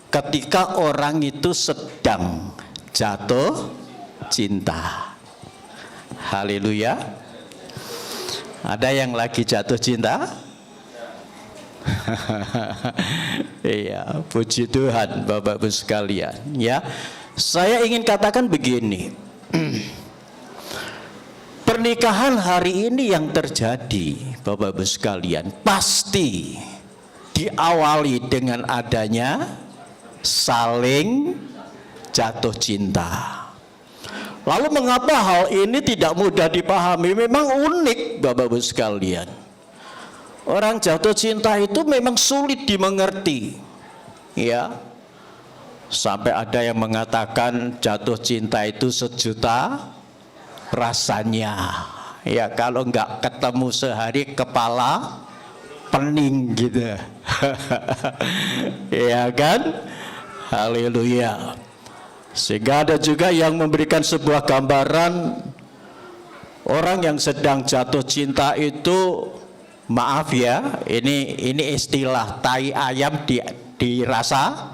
ketika orang itu sedang jatuh cinta. Haleluya. Ada yang lagi jatuh cinta? Iya, puji Tuhan Bapak Ibu sekalian, ya. Saya ingin katakan begini. Pernikahan hari ini yang terjadi Bapak Ibu sekalian pasti diawali dengan adanya saling jatuh cinta. Lalu mengapa hal ini tidak mudah dipahami? Memang unik Bapak Ibu sekalian. Orang jatuh cinta itu memang sulit dimengerti, ya. Sampai ada yang mengatakan jatuh cinta itu 1 juta rasanya. Ya kalau nggak ketemu sehari kepala pening gitu. Ya kan? Haleluya. Sehingga ada juga yang memberikan sebuah gambaran orang yang sedang jatuh cinta itu, maaf ya, ini istilah tai ayam dirasa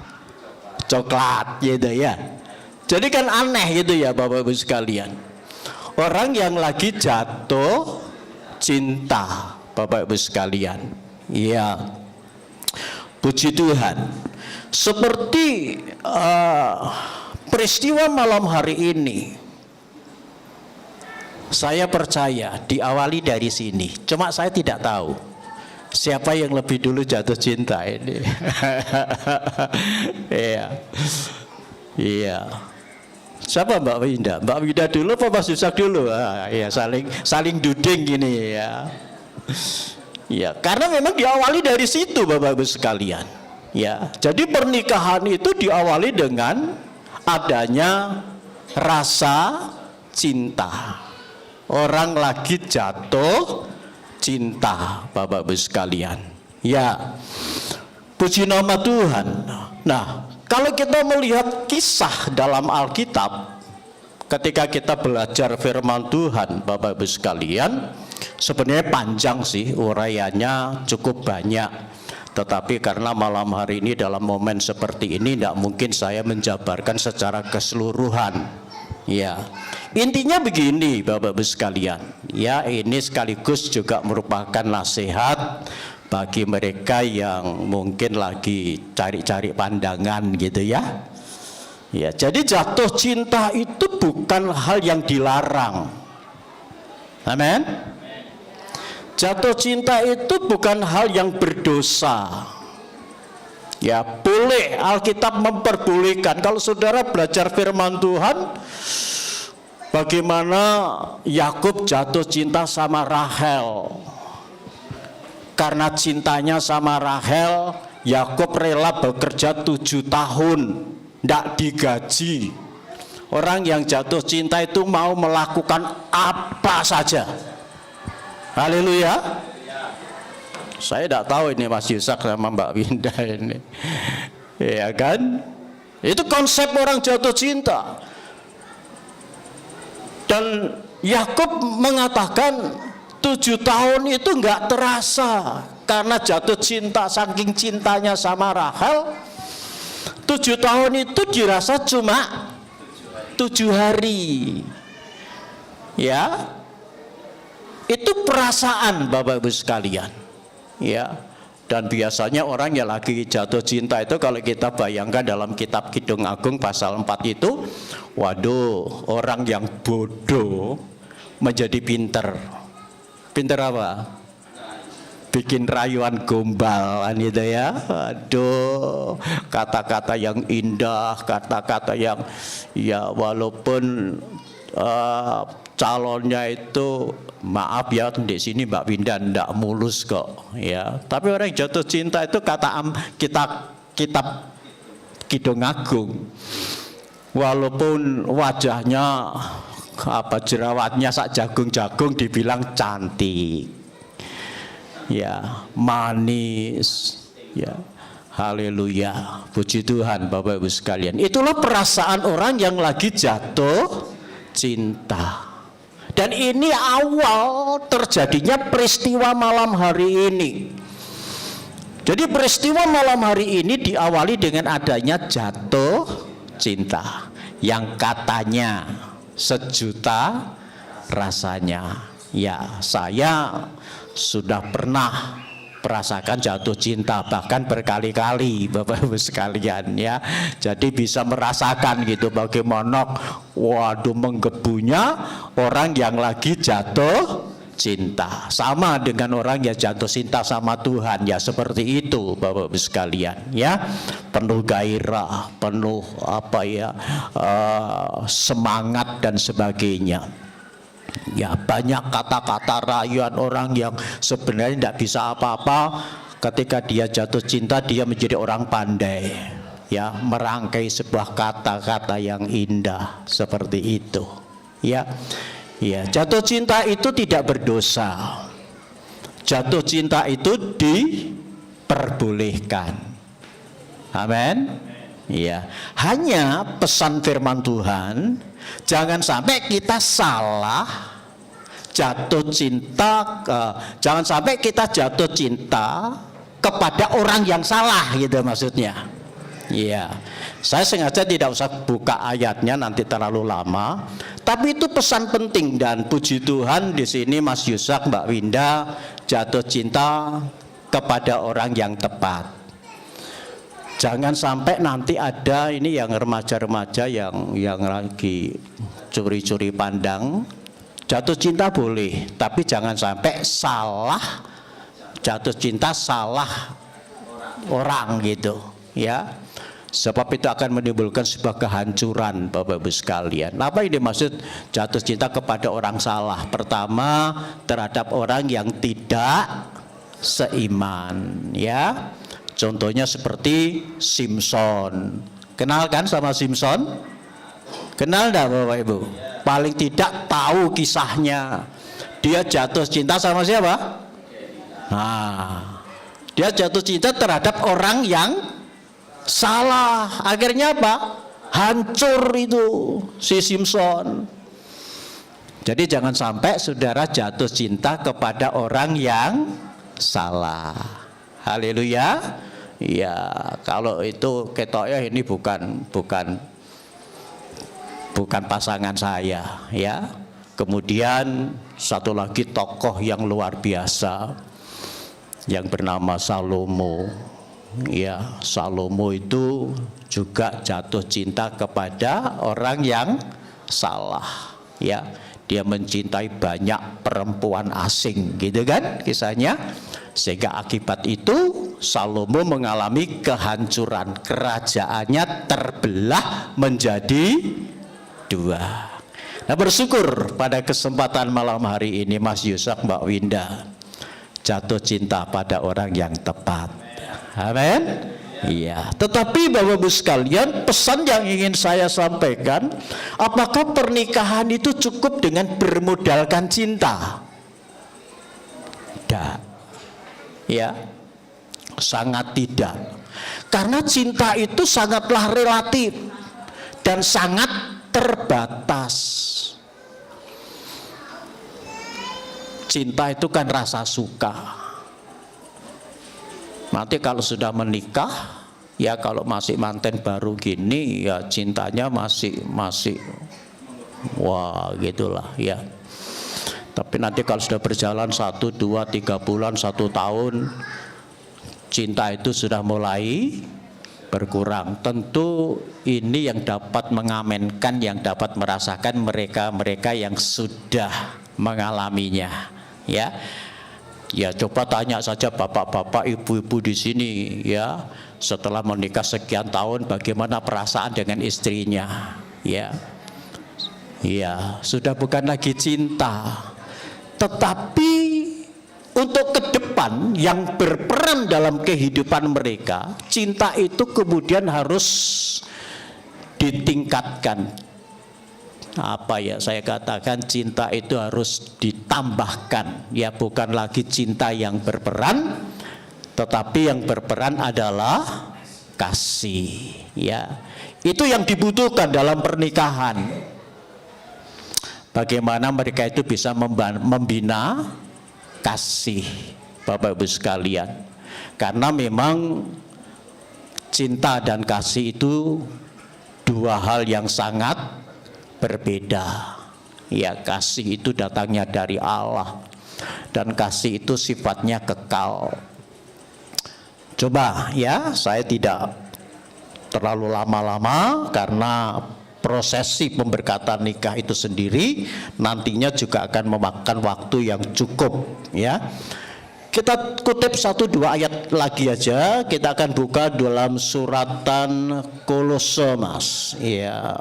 coklat gitu ya. Jadi kan aneh gitu ya Bapak Ibu sekalian. Orang yang lagi jatuh cinta, Bapak Ibu sekalian. Ya, puji Tuhan. Seperti peristiwa malam hari ini, saya percaya diawali dari sini. Cuma saya tidak tahu siapa yang lebih dulu jatuh cinta ini. Iya. Iya. Siapa Mbak Winda? Mbak Winda dulu apa Mas Yusak dulu? Ya saling duding gini ya. Ya, karena memang diawali dari situ Bapak Ibu sekalian. Ya, jadi pernikahan itu diawali dengan adanya rasa cinta. Orang lagi jatuh cinta Bapak Ibu sekalian. Ya, puji nama Tuhan. Nah, kalau kita melihat kisah dalam Alkitab, ketika kita belajar firman Tuhan Bapak Ibu sekalian, sebenarnya panjang sih, uraiannya cukup banyak. Tetapi karena malam hari ini dalam momen seperti ini tidak mungkin saya menjabarkan secara keseluruhan. Ya, intinya begini Bapak Ibu sekalian. Ya, ini sekaligus juga merupakan nasihat bagi mereka yang mungkin lagi cari-cari pandangan gitu ya. Ya, jadi jatuh cinta itu bukan hal yang dilarang. Amin. Jatuh cinta itu bukan hal yang berdosa. Ya, boleh, Alkitab memperbolehkan. Kalau saudara belajar firman Tuhan, bagaimana Yakub jatuh cinta sama Rahel. Karena cintanya sama Rahel, Yakub rela bekerja 7 tahun, tidak digaji. Orang yang jatuh cinta itu mau melakukan apa saja. Haleluya. Saya tidak tahu ini Mas Yusak sama Mbak Winda ini. Ya kan? Itu konsep orang jatuh cinta. Dan Yakub mengatakan 7 tahun itu nggak terasa karena jatuh cinta, saking cintanya sama Rahel. 7 tahun itu dirasa cuma 7 hari. Ya, itu perasaan Bapak Ibu sekalian. Ya, dan biasanya orang yang lagi jatuh cinta itu kalau kita bayangkan dalam kitab Kidung Agung pasal 4 itu, waduh, orang yang bodoh menjadi pinter. Pinter apa? Bikin rayuan gombalan itu ya. Aduh, kata-kata yang indah, kata-kata yang ya walaupun calonnya itu maaf ya di sini Mbak Winda ndak mulus kok ya. Tapi orang yang jatuh cinta itu kata kitab Kidung Agung, walaupun wajahnya jerawatnya sak jagung-jagung dibilang cantik, ya manis, ya haleluya, puji Tuhan Bapak Ibu sekalian. Itulah perasaan orang yang lagi jatuh cinta. Dan ini awal terjadinya peristiwa malam hari ini. Jadi peristiwa malam hari ini diawali dengan adanya jatuh cinta yang katanya sejuta rasanya. Ya, saya sudah pernah merasakan jatuh cinta bahkan berkali-kali Bapak Ibu sekalian ya. Jadi bisa merasakan gitu bagaimana waduh menggebunya orang yang lagi jatuh cinta. Sama dengan orang yang jatuh cinta sama Tuhan ya, seperti itu Bapak Ibu sekalian ya. Penuh gairah, penuh semangat dan sebagainya. Ya, banyak kata-kata rayuan orang yang sebenarnya tidak bisa apa-apa. Ketika dia jatuh cinta dia menjadi orang pandai ya, merangkai sebuah kata-kata yang indah seperti itu ya. Ya, jatuh cinta itu tidak berdosa. Jatuh cinta itu diperbolehkan. Amin. Ya, hanya pesan firman Tuhan, jangan sampai kita salah jatuh cinta, jangan sampai kita jatuh cinta kepada orang yang salah gitu maksudnya. Iya, saya sengaja tidak usah buka ayatnya nanti terlalu lama. Tapi itu pesan penting dan puji Tuhan di sini Mas Yusak, Mbak Winda jatuh cinta kepada orang yang tepat. Jangan sampai nanti ada ini yang remaja-remaja yang lagi curi-curi pandang. Jatuh cinta boleh, tapi jangan sampai salah jatuh cinta salah orang gitu, ya. Sebab itu akan menimbulkan sebuah kehancuran, Bapak Ibu sekalian. Apa ini maksud jatuh cinta kepada orang salah? Pertama, terhadap orang yang tidak seiman, ya. Contohnya seperti Simpson. Kenal kan sama Simpson? Kenal enggak Bapak Ibu? Paling tidak tahu kisahnya. Dia jatuh cinta sama siapa? Nah, dia jatuh cinta terhadap orang yang salah. Akhirnya apa? Hancur itu si Simpson. Jadi jangan sampai saudara jatuh cinta kepada orang yang salah. Haleluya. Ya, kalau itu ketoknya ini bukan pasangan saya, ya. Kemudian satu lagi tokoh yang luar biasa yang bernama Salomo. Ya, Salomo itu juga jatuh cinta kepada orang yang salah. Ya, dia mencintai banyak perempuan asing, gitu kan kisahnya. Sehingga akibat itu Salomo mengalami kehancuran, kerajaannya terbelah menjadi dua. Nah, bersyukur pada kesempatan malam hari ini Mas Yusak, Mbak Winda jatuh cinta pada orang yang tepat. Amin. Iya. Tetapi Bapak Ibu sekalian, pesan yang ingin saya sampaikan, apakah pernikahan itu cukup dengan bermodalkan cinta? Tidak. Ya, sangat tidak. Karena cinta itu sangatlah relatif dan sangat terbatas. Cinta itu kan rasa suka. Nanti kalau sudah menikah, ya kalau masih manten baru gini, ya cintanya masih wah gitulah ya. Tapi nanti kalau sudah berjalan 1, 2, 3 bulan, 1 tahun, cinta itu sudah mulai berkurang. Tentu ini yang dapat mengamenkan, yang dapat merasakan mereka yang sudah mengalaminya, ya. Ya coba tanya saja bapak-bapak, ibu-ibu di sini, ya, setelah menikah sekian tahun bagaimana perasaan dengan istrinya, ya. Ya, sudah bukan lagi cinta. Tetapi untuk ke depan yang berperan dalam kehidupan mereka, cinta itu kemudian harus ditingkatkan. Apa ya saya katakan, cinta itu harus ditambahkan. Ya, bukan lagi cinta yang berperan, tetapi yang berperan adalah kasih. Ya, itu yang dibutuhkan dalam pernikahan. Bagaimana mereka itu bisa membina kasih, Bapak Ibu sekalian. Karena memang cinta dan kasih itu dua hal yang sangat berbeda. Ya, kasih itu datangnya dari Allah dan kasih itu sifatnya kekal. Coba ya, saya tidak terlalu lama-lama karena prosesi pemberkatan nikah itu sendiri nantinya juga akan memakan waktu yang cukup, ya. Kita kutip 1-2 ayat lagi aja. Kita akan buka dalam suratan Kolose, Mas. Ya.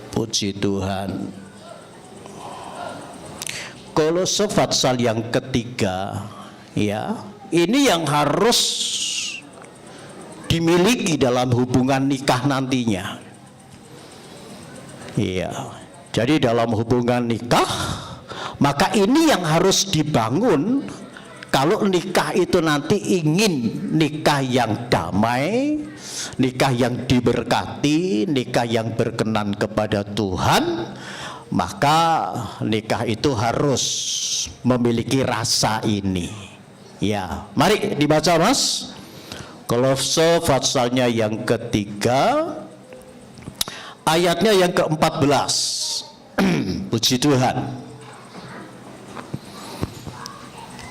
Puji Tuhan. Kolose pasal yang ketiga, ya. Ini yang harus dimiliki dalam hubungan nikah nantinya. Iya, Jadi dalam hubungan nikah, maka ini yang harus dibangun. Kalau nikah itu nanti ingin nikah yang damai, nikah yang diberkati, nikah yang berkenan kepada Tuhan, maka nikah itu harus memiliki rasa ini. Ya, mari dibaca Mas. Kolose pasalnya yang ketiga, ayatnya yang ke-14. Puji Tuhan.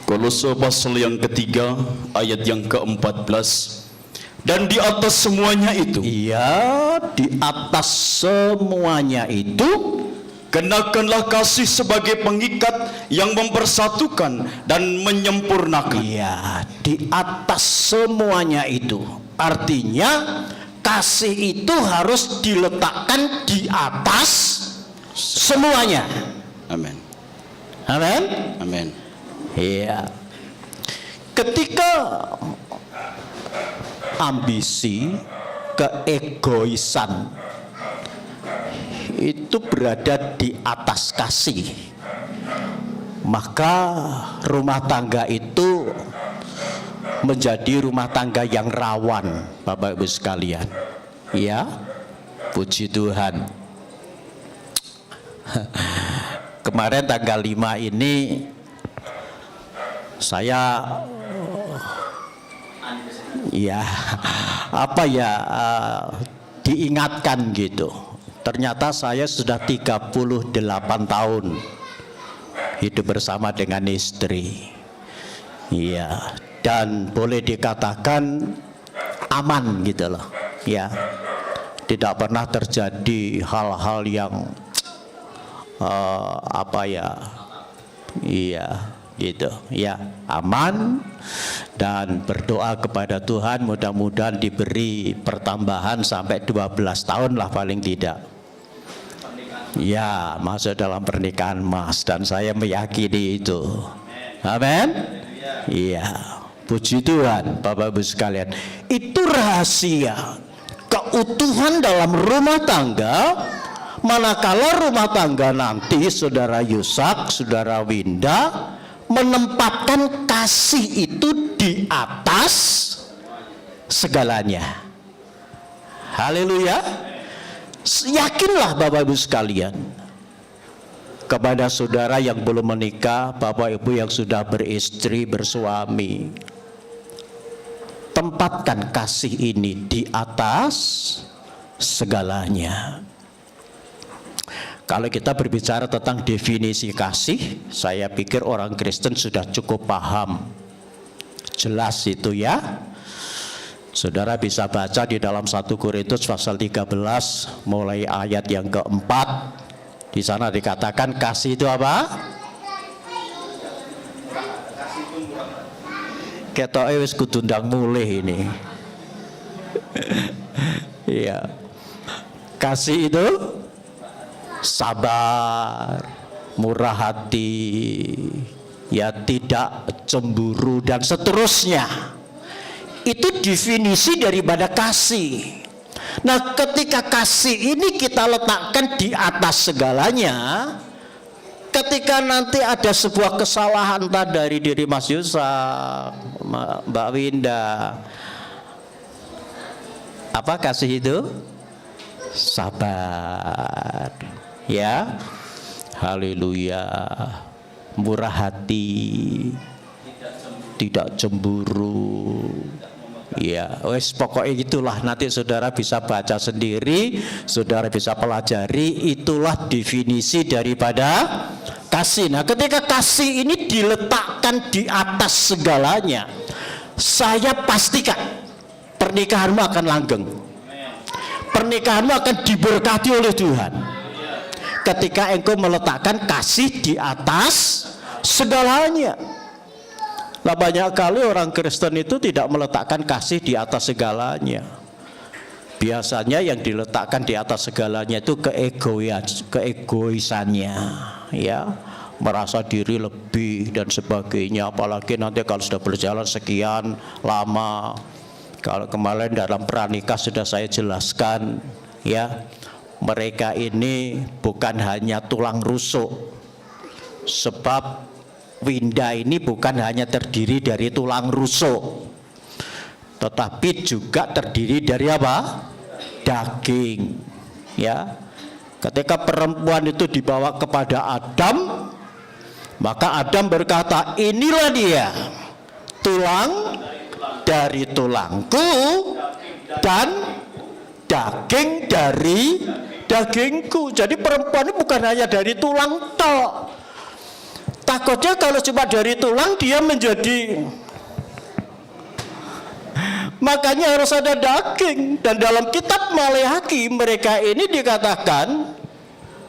Kolose pasal yang ketiga ayat yang ke-14. Dan di atas semuanya itu, Iya, di atas semuanya itu, kenakanlah kasih sebagai pengikat yang mempersatukan dan menyempurnakan. iya, di atas semuanya itu. Artinya kasih itu harus diletakkan di atas semuanya. Amin. Amin. Amin. Iya. Ketika ambisi, keegoisan itu berada di atas kasih, maka rumah tangga itu menjadi rumah tangga yang rawan, Bapak Ibu sekalian. Ya, puji Tuhan. Kemarin tanggal 5 ini saya diingatkan gitu. Ternyata saya sudah 38 tahun hidup bersama dengan istri. Iya, dan boleh dikatakan aman gitu loh. Ya. Tidak pernah terjadi hal-hal yang iya gitu ya, aman, dan berdoa kepada Tuhan mudah-mudahan diberi pertambahan sampai 12 tahun lah paling tidak ya, masuk dalam pernikahan emas, dan saya meyakini itu. Amin. Iya, puji Tuhan Bapak Ibu sekalian. Itu rahasia keutuhan dalam rumah tangga. Manakala rumah tangga nanti Saudara Yusak, Saudara Winda menempatkan kasih itu di atas segalanya. Haleluya. Yakinlah Bapak Ibu sekalian, kepada saudara yang belum menikah, Bapak Ibu yang sudah beristri, bersuami, tempatkan kasih ini di atas segalanya. Kalau kita berbicara tentang definisi kasih, saya pikir orang Kristen sudah cukup paham. Jelas itu ya. Saudara bisa baca di dalam 1 Korintus pasal 13 mulai ayat yang keempat. Di sana dikatakan kasih itu apa? Ketoke wis kudu ndang mulih ini. Iya. Kasih itu sabar, murah hati, ya tidak cemburu dan seterusnya. Itu definisi daripada kasih. Nah, ketika kasih ini kita letakkan di atas segalanya, ketika nanti ada sebuah kesalahan entah dari diri Mas Yusak, Mbak Winda, apa kasih itu? Sabar. Ya, haleluya, murah hati, tidak cemburu. Ya, wes pokoknya itulah, nanti saudara bisa baca sendiri, saudara bisa pelajari, itulah definisi daripada kasih. Nah, ketika kasih ini diletakkan di atas segalanya, saya pastikan pernikahanmu akan langgeng. Pernikahanmu akan diberkati oleh Tuhan. Ketika engkau meletakkan kasih di atas segalanya. Nah, banyak kali orang Kristen itu tidak meletakkan kasih di atas segalanya. Biasanya yang diletakkan di atas segalanya itu keegoisannya, ya, merasa diri lebih dan sebagainya. Apalagi nanti kalau sudah berjalan sekian lama, kalau kemarin dalam pranikah sudah saya jelaskan, ya, mereka ini bukan hanya tulang rusuk, sebab Winda ini bukan hanya terdiri dari tulang rusuk, tetapi juga terdiri dari apa? Daging. Ya, ketika perempuan itu dibawa kepada Adam, maka Adam berkata, inilah dia, tulang dari tulangku dan daging dari dagingku. Jadi perempuan itu bukan hanya dari tulang tok. Takutnya kalau cuma dari tulang dia menjadi, makanya harus ada daging. Dan dalam kitab Maleakhi mereka ini dikatakan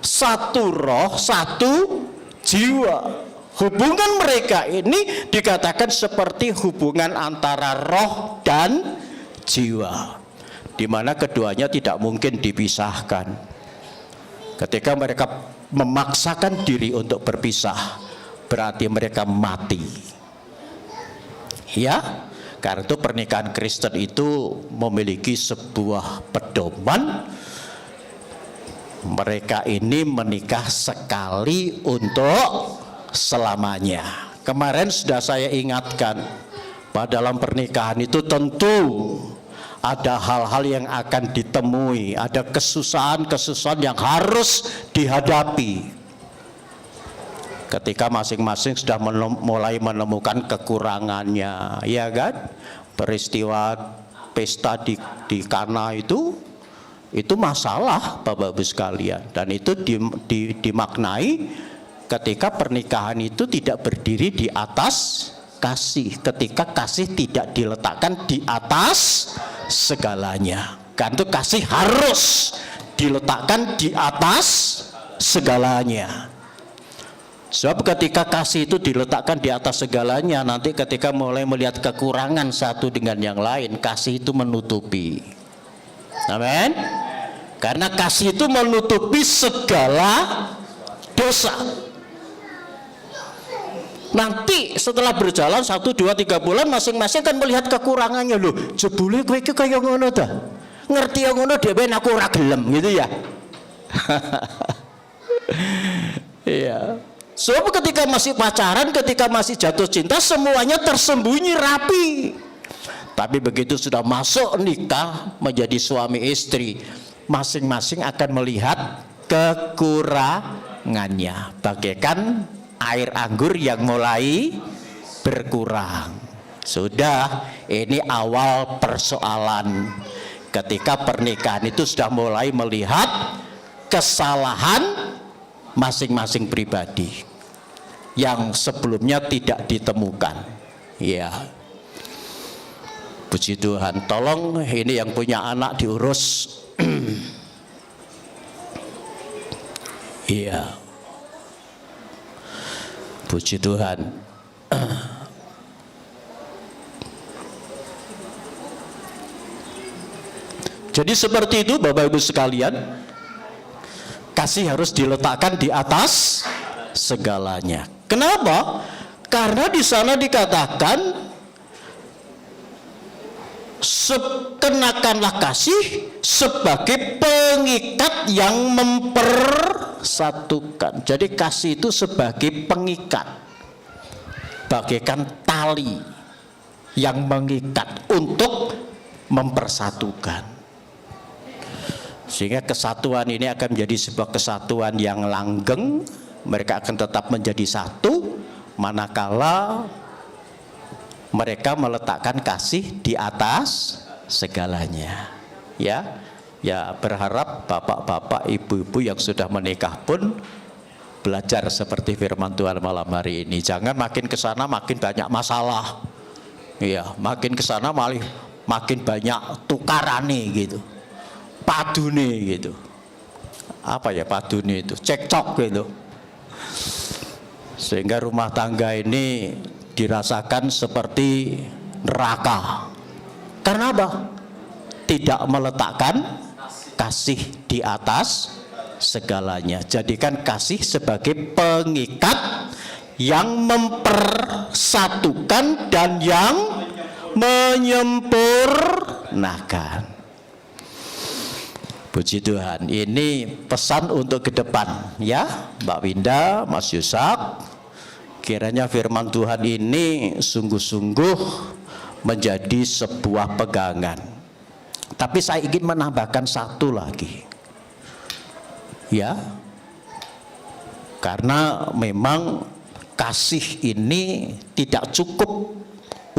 satu roh, satu jiwa. Hubungan mereka ini dikatakan seperti hubungan antara roh dan jiwa, di mana keduanya tidak mungkin dipisahkan. Ketika mereka memaksakan diri untuk berpisah, berarti mereka mati. Ya, karena itu pernikahan Kristen itu memiliki sebuah pedoman. Mereka ini menikah sekali untuk selamanya. Kemarin sudah saya ingatkan bahwa dalam pernikahan itu tentu ada hal-hal yang akan ditemui, ada kesusahan-kesusahan yang harus dihadapi. Ketika masing-masing sudah mulai menemukan kekurangannya, ya kan? Peristiwa pesta di Kana itu masalah, Bapak Ibu sekalian, dan itu dimaknai ketika pernikahan itu tidak berdiri di atas kasih, ketika kasih tidak diletakkan di atas segalanya. Kan itu kasih harus diletakkan di atas segalanya. Sebab ketika kasih itu diletakkan di atas segalanya, nanti ketika mulai melihat kekurangan satu dengan yang lain, kasih itu menutupi. Amin. Karena kasih itu menutupi segala dosa. Nanti setelah berjalan 1, 2, 3 bulan, masing-masing kan melihat kekurangannya. Loh, jebule kowe iki kaya ngono ta? Ngerti yang ngono dhewe aku ora gelem gitu ya. Iya. So ketika masih pacaran, ketika masih jatuh cinta, semuanya tersembunyi rapi. Tapi begitu sudah masuk nikah menjadi suami istri, masing-masing akan melihat kekurangannya, bagaikan air anggur yang mulai berkurang. Sudah, ini awal persoalan. Ketika pernikahan itu sudah mulai melihat kesalahan masing-masing pribadi yang sebelumnya tidak ditemukan. Ya, puji Tuhan. Tolong ini yang punya anak diurus. Iya, puji Tuhan. Jadi seperti itu Bapak Ibu sekalian, kasih harus diletakkan di atas segalanya. Kenapa? Karena di sana dikatakan kenakanlah kasih sebagai pengikat yang mempersatukan. Jadi kasih itu sebagai pengikat, bagaikan tali yang mengikat untuk mempersatukan. Sehingga kesatuan ini akan menjadi sebuah kesatuan yang langgeng. Mereka akan tetap menjadi satu manakala mereka meletakkan kasih di atas segalanya. Ya, berharap bapak-bapak, ibu-ibu yang sudah menikah pun belajar seperti firman Tuhan malam hari ini. Jangan makin ke sana makin banyak masalah. Ya, makin ke sana makin banyak tukarane gitu. Padune gitu. Apa ya padune itu? Cekcok gitu. Sehingga rumah tangga ini dirasakan seperti neraka. Karena apa? Tidak meletakkan kasih di atas segalanya. Jadikan kasih sebagai pengikat yang mempersatukan dan yang menyempurnakan. Puji Tuhan. Ini pesan untuk ke depan ya, Mbak Winda, Mas Yusak. Kiranya firman Tuhan ini sungguh-sungguh menjadi sebuah pegangan. Tapi saya ingin menambahkan satu lagi. Ya. Karena memang kasih ini tidak cukup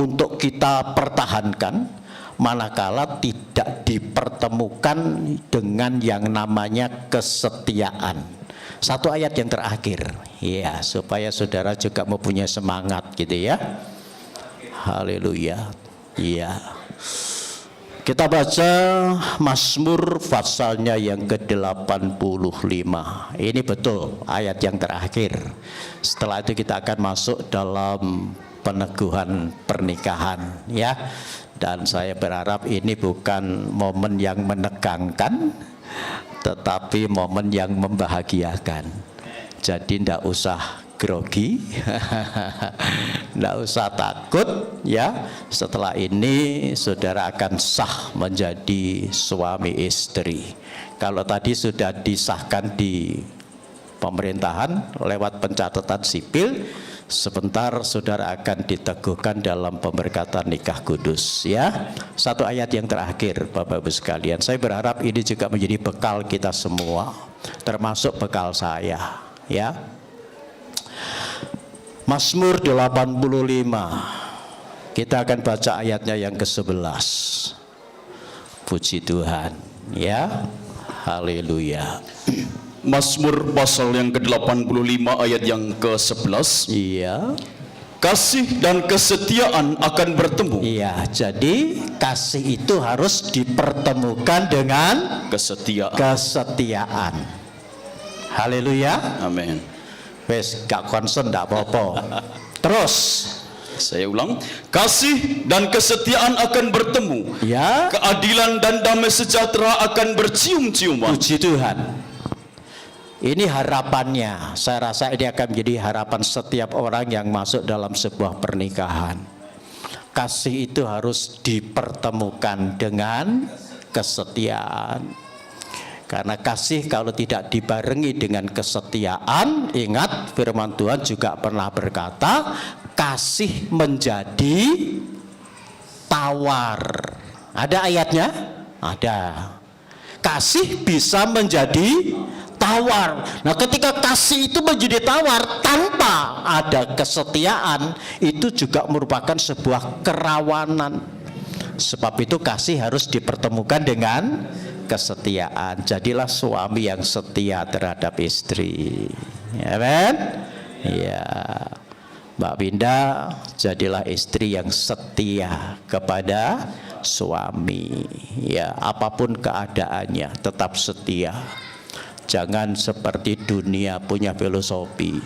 untuk kita pertahankan manakala tidak dipertemukan dengan yang namanya kesetiaan. Satu ayat yang terakhir ya, supaya saudara juga mempunyai semangat gitu ya. Haleluya. Ya. Kita baca Mazmur pasalnya yang ke-85. Ini betul ayat yang terakhir. Setelah itu kita akan masuk dalam peneguhan pernikahan ya. Dan saya berharap ini bukan momen yang menegangkan, tetapi momen yang membahagiakan. Jadi tidak usah grogi, tidak usah takut ya. Setelah ini saudara akan sah menjadi suami istri. Kalau tadi sudah disahkan di pemerintahan lewat pencatatan sipil, sebentar saudara akan diteguhkan dalam pemberkatan nikah kudus ya. Satu ayat yang terakhir Bapak Ibu sekalian, saya berharap ini juga menjadi bekal kita semua, termasuk bekal saya ya. Mazmur 85, kita akan baca ayatnya yang ke-11. Puji Tuhan ya. Haleluya. Mazmur pasal yang ke-85 ayat yang ke-11. Iya. Kasih dan kesetiaan akan bertemu. Iya, jadi kasih itu harus dipertemukan dengan kesetiaan. Haleluya. Amin. Wes gak concern ndak apa-apa. Terus saya ulang, kasih dan kesetiaan akan bertemu. ya, Keadilan dan damai sejahtera akan bercium-ciuman. puji Tuhan. Ini harapannya. Saya rasa ini akan menjadi harapan setiap orang yang masuk dalam sebuah pernikahan. Kasih itu harus dipertemukan dengan kesetiaan. Karena kasih kalau tidak dibarengi dengan kesetiaan, ingat firman Tuhan juga pernah berkata, kasih menjadi tawar. Ada ayatnya? Ada. Kasih bisa menjadi tawar. Nah, ketika kasih itu menjadi tawar tanpa ada kesetiaan, itu juga merupakan sebuah kerawanan. Sebab itu kasih harus dipertemukan dengan kesetiaan. Jadilah suami yang setia terhadap istri. Amen. Ya. Mbak Winda, jadilah istri yang setia kepada suami. Ya, apapun keadaannya tetap setia. Jangan seperti dunia punya filosofi.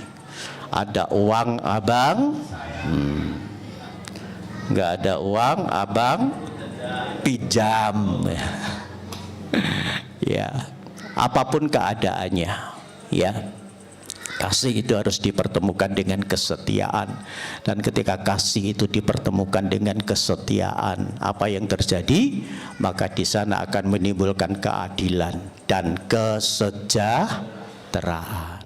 Ada uang abang, nggak ada uang abang pinjam. Ya, apapun keadaannya, ya, kasih itu harus dipertemukan dengan kesetiaan. Dan ketika kasih itu dipertemukan dengan kesetiaan, apa yang terjadi? Maka di sana akan menimbulkan keadilan dan kesejahteraan.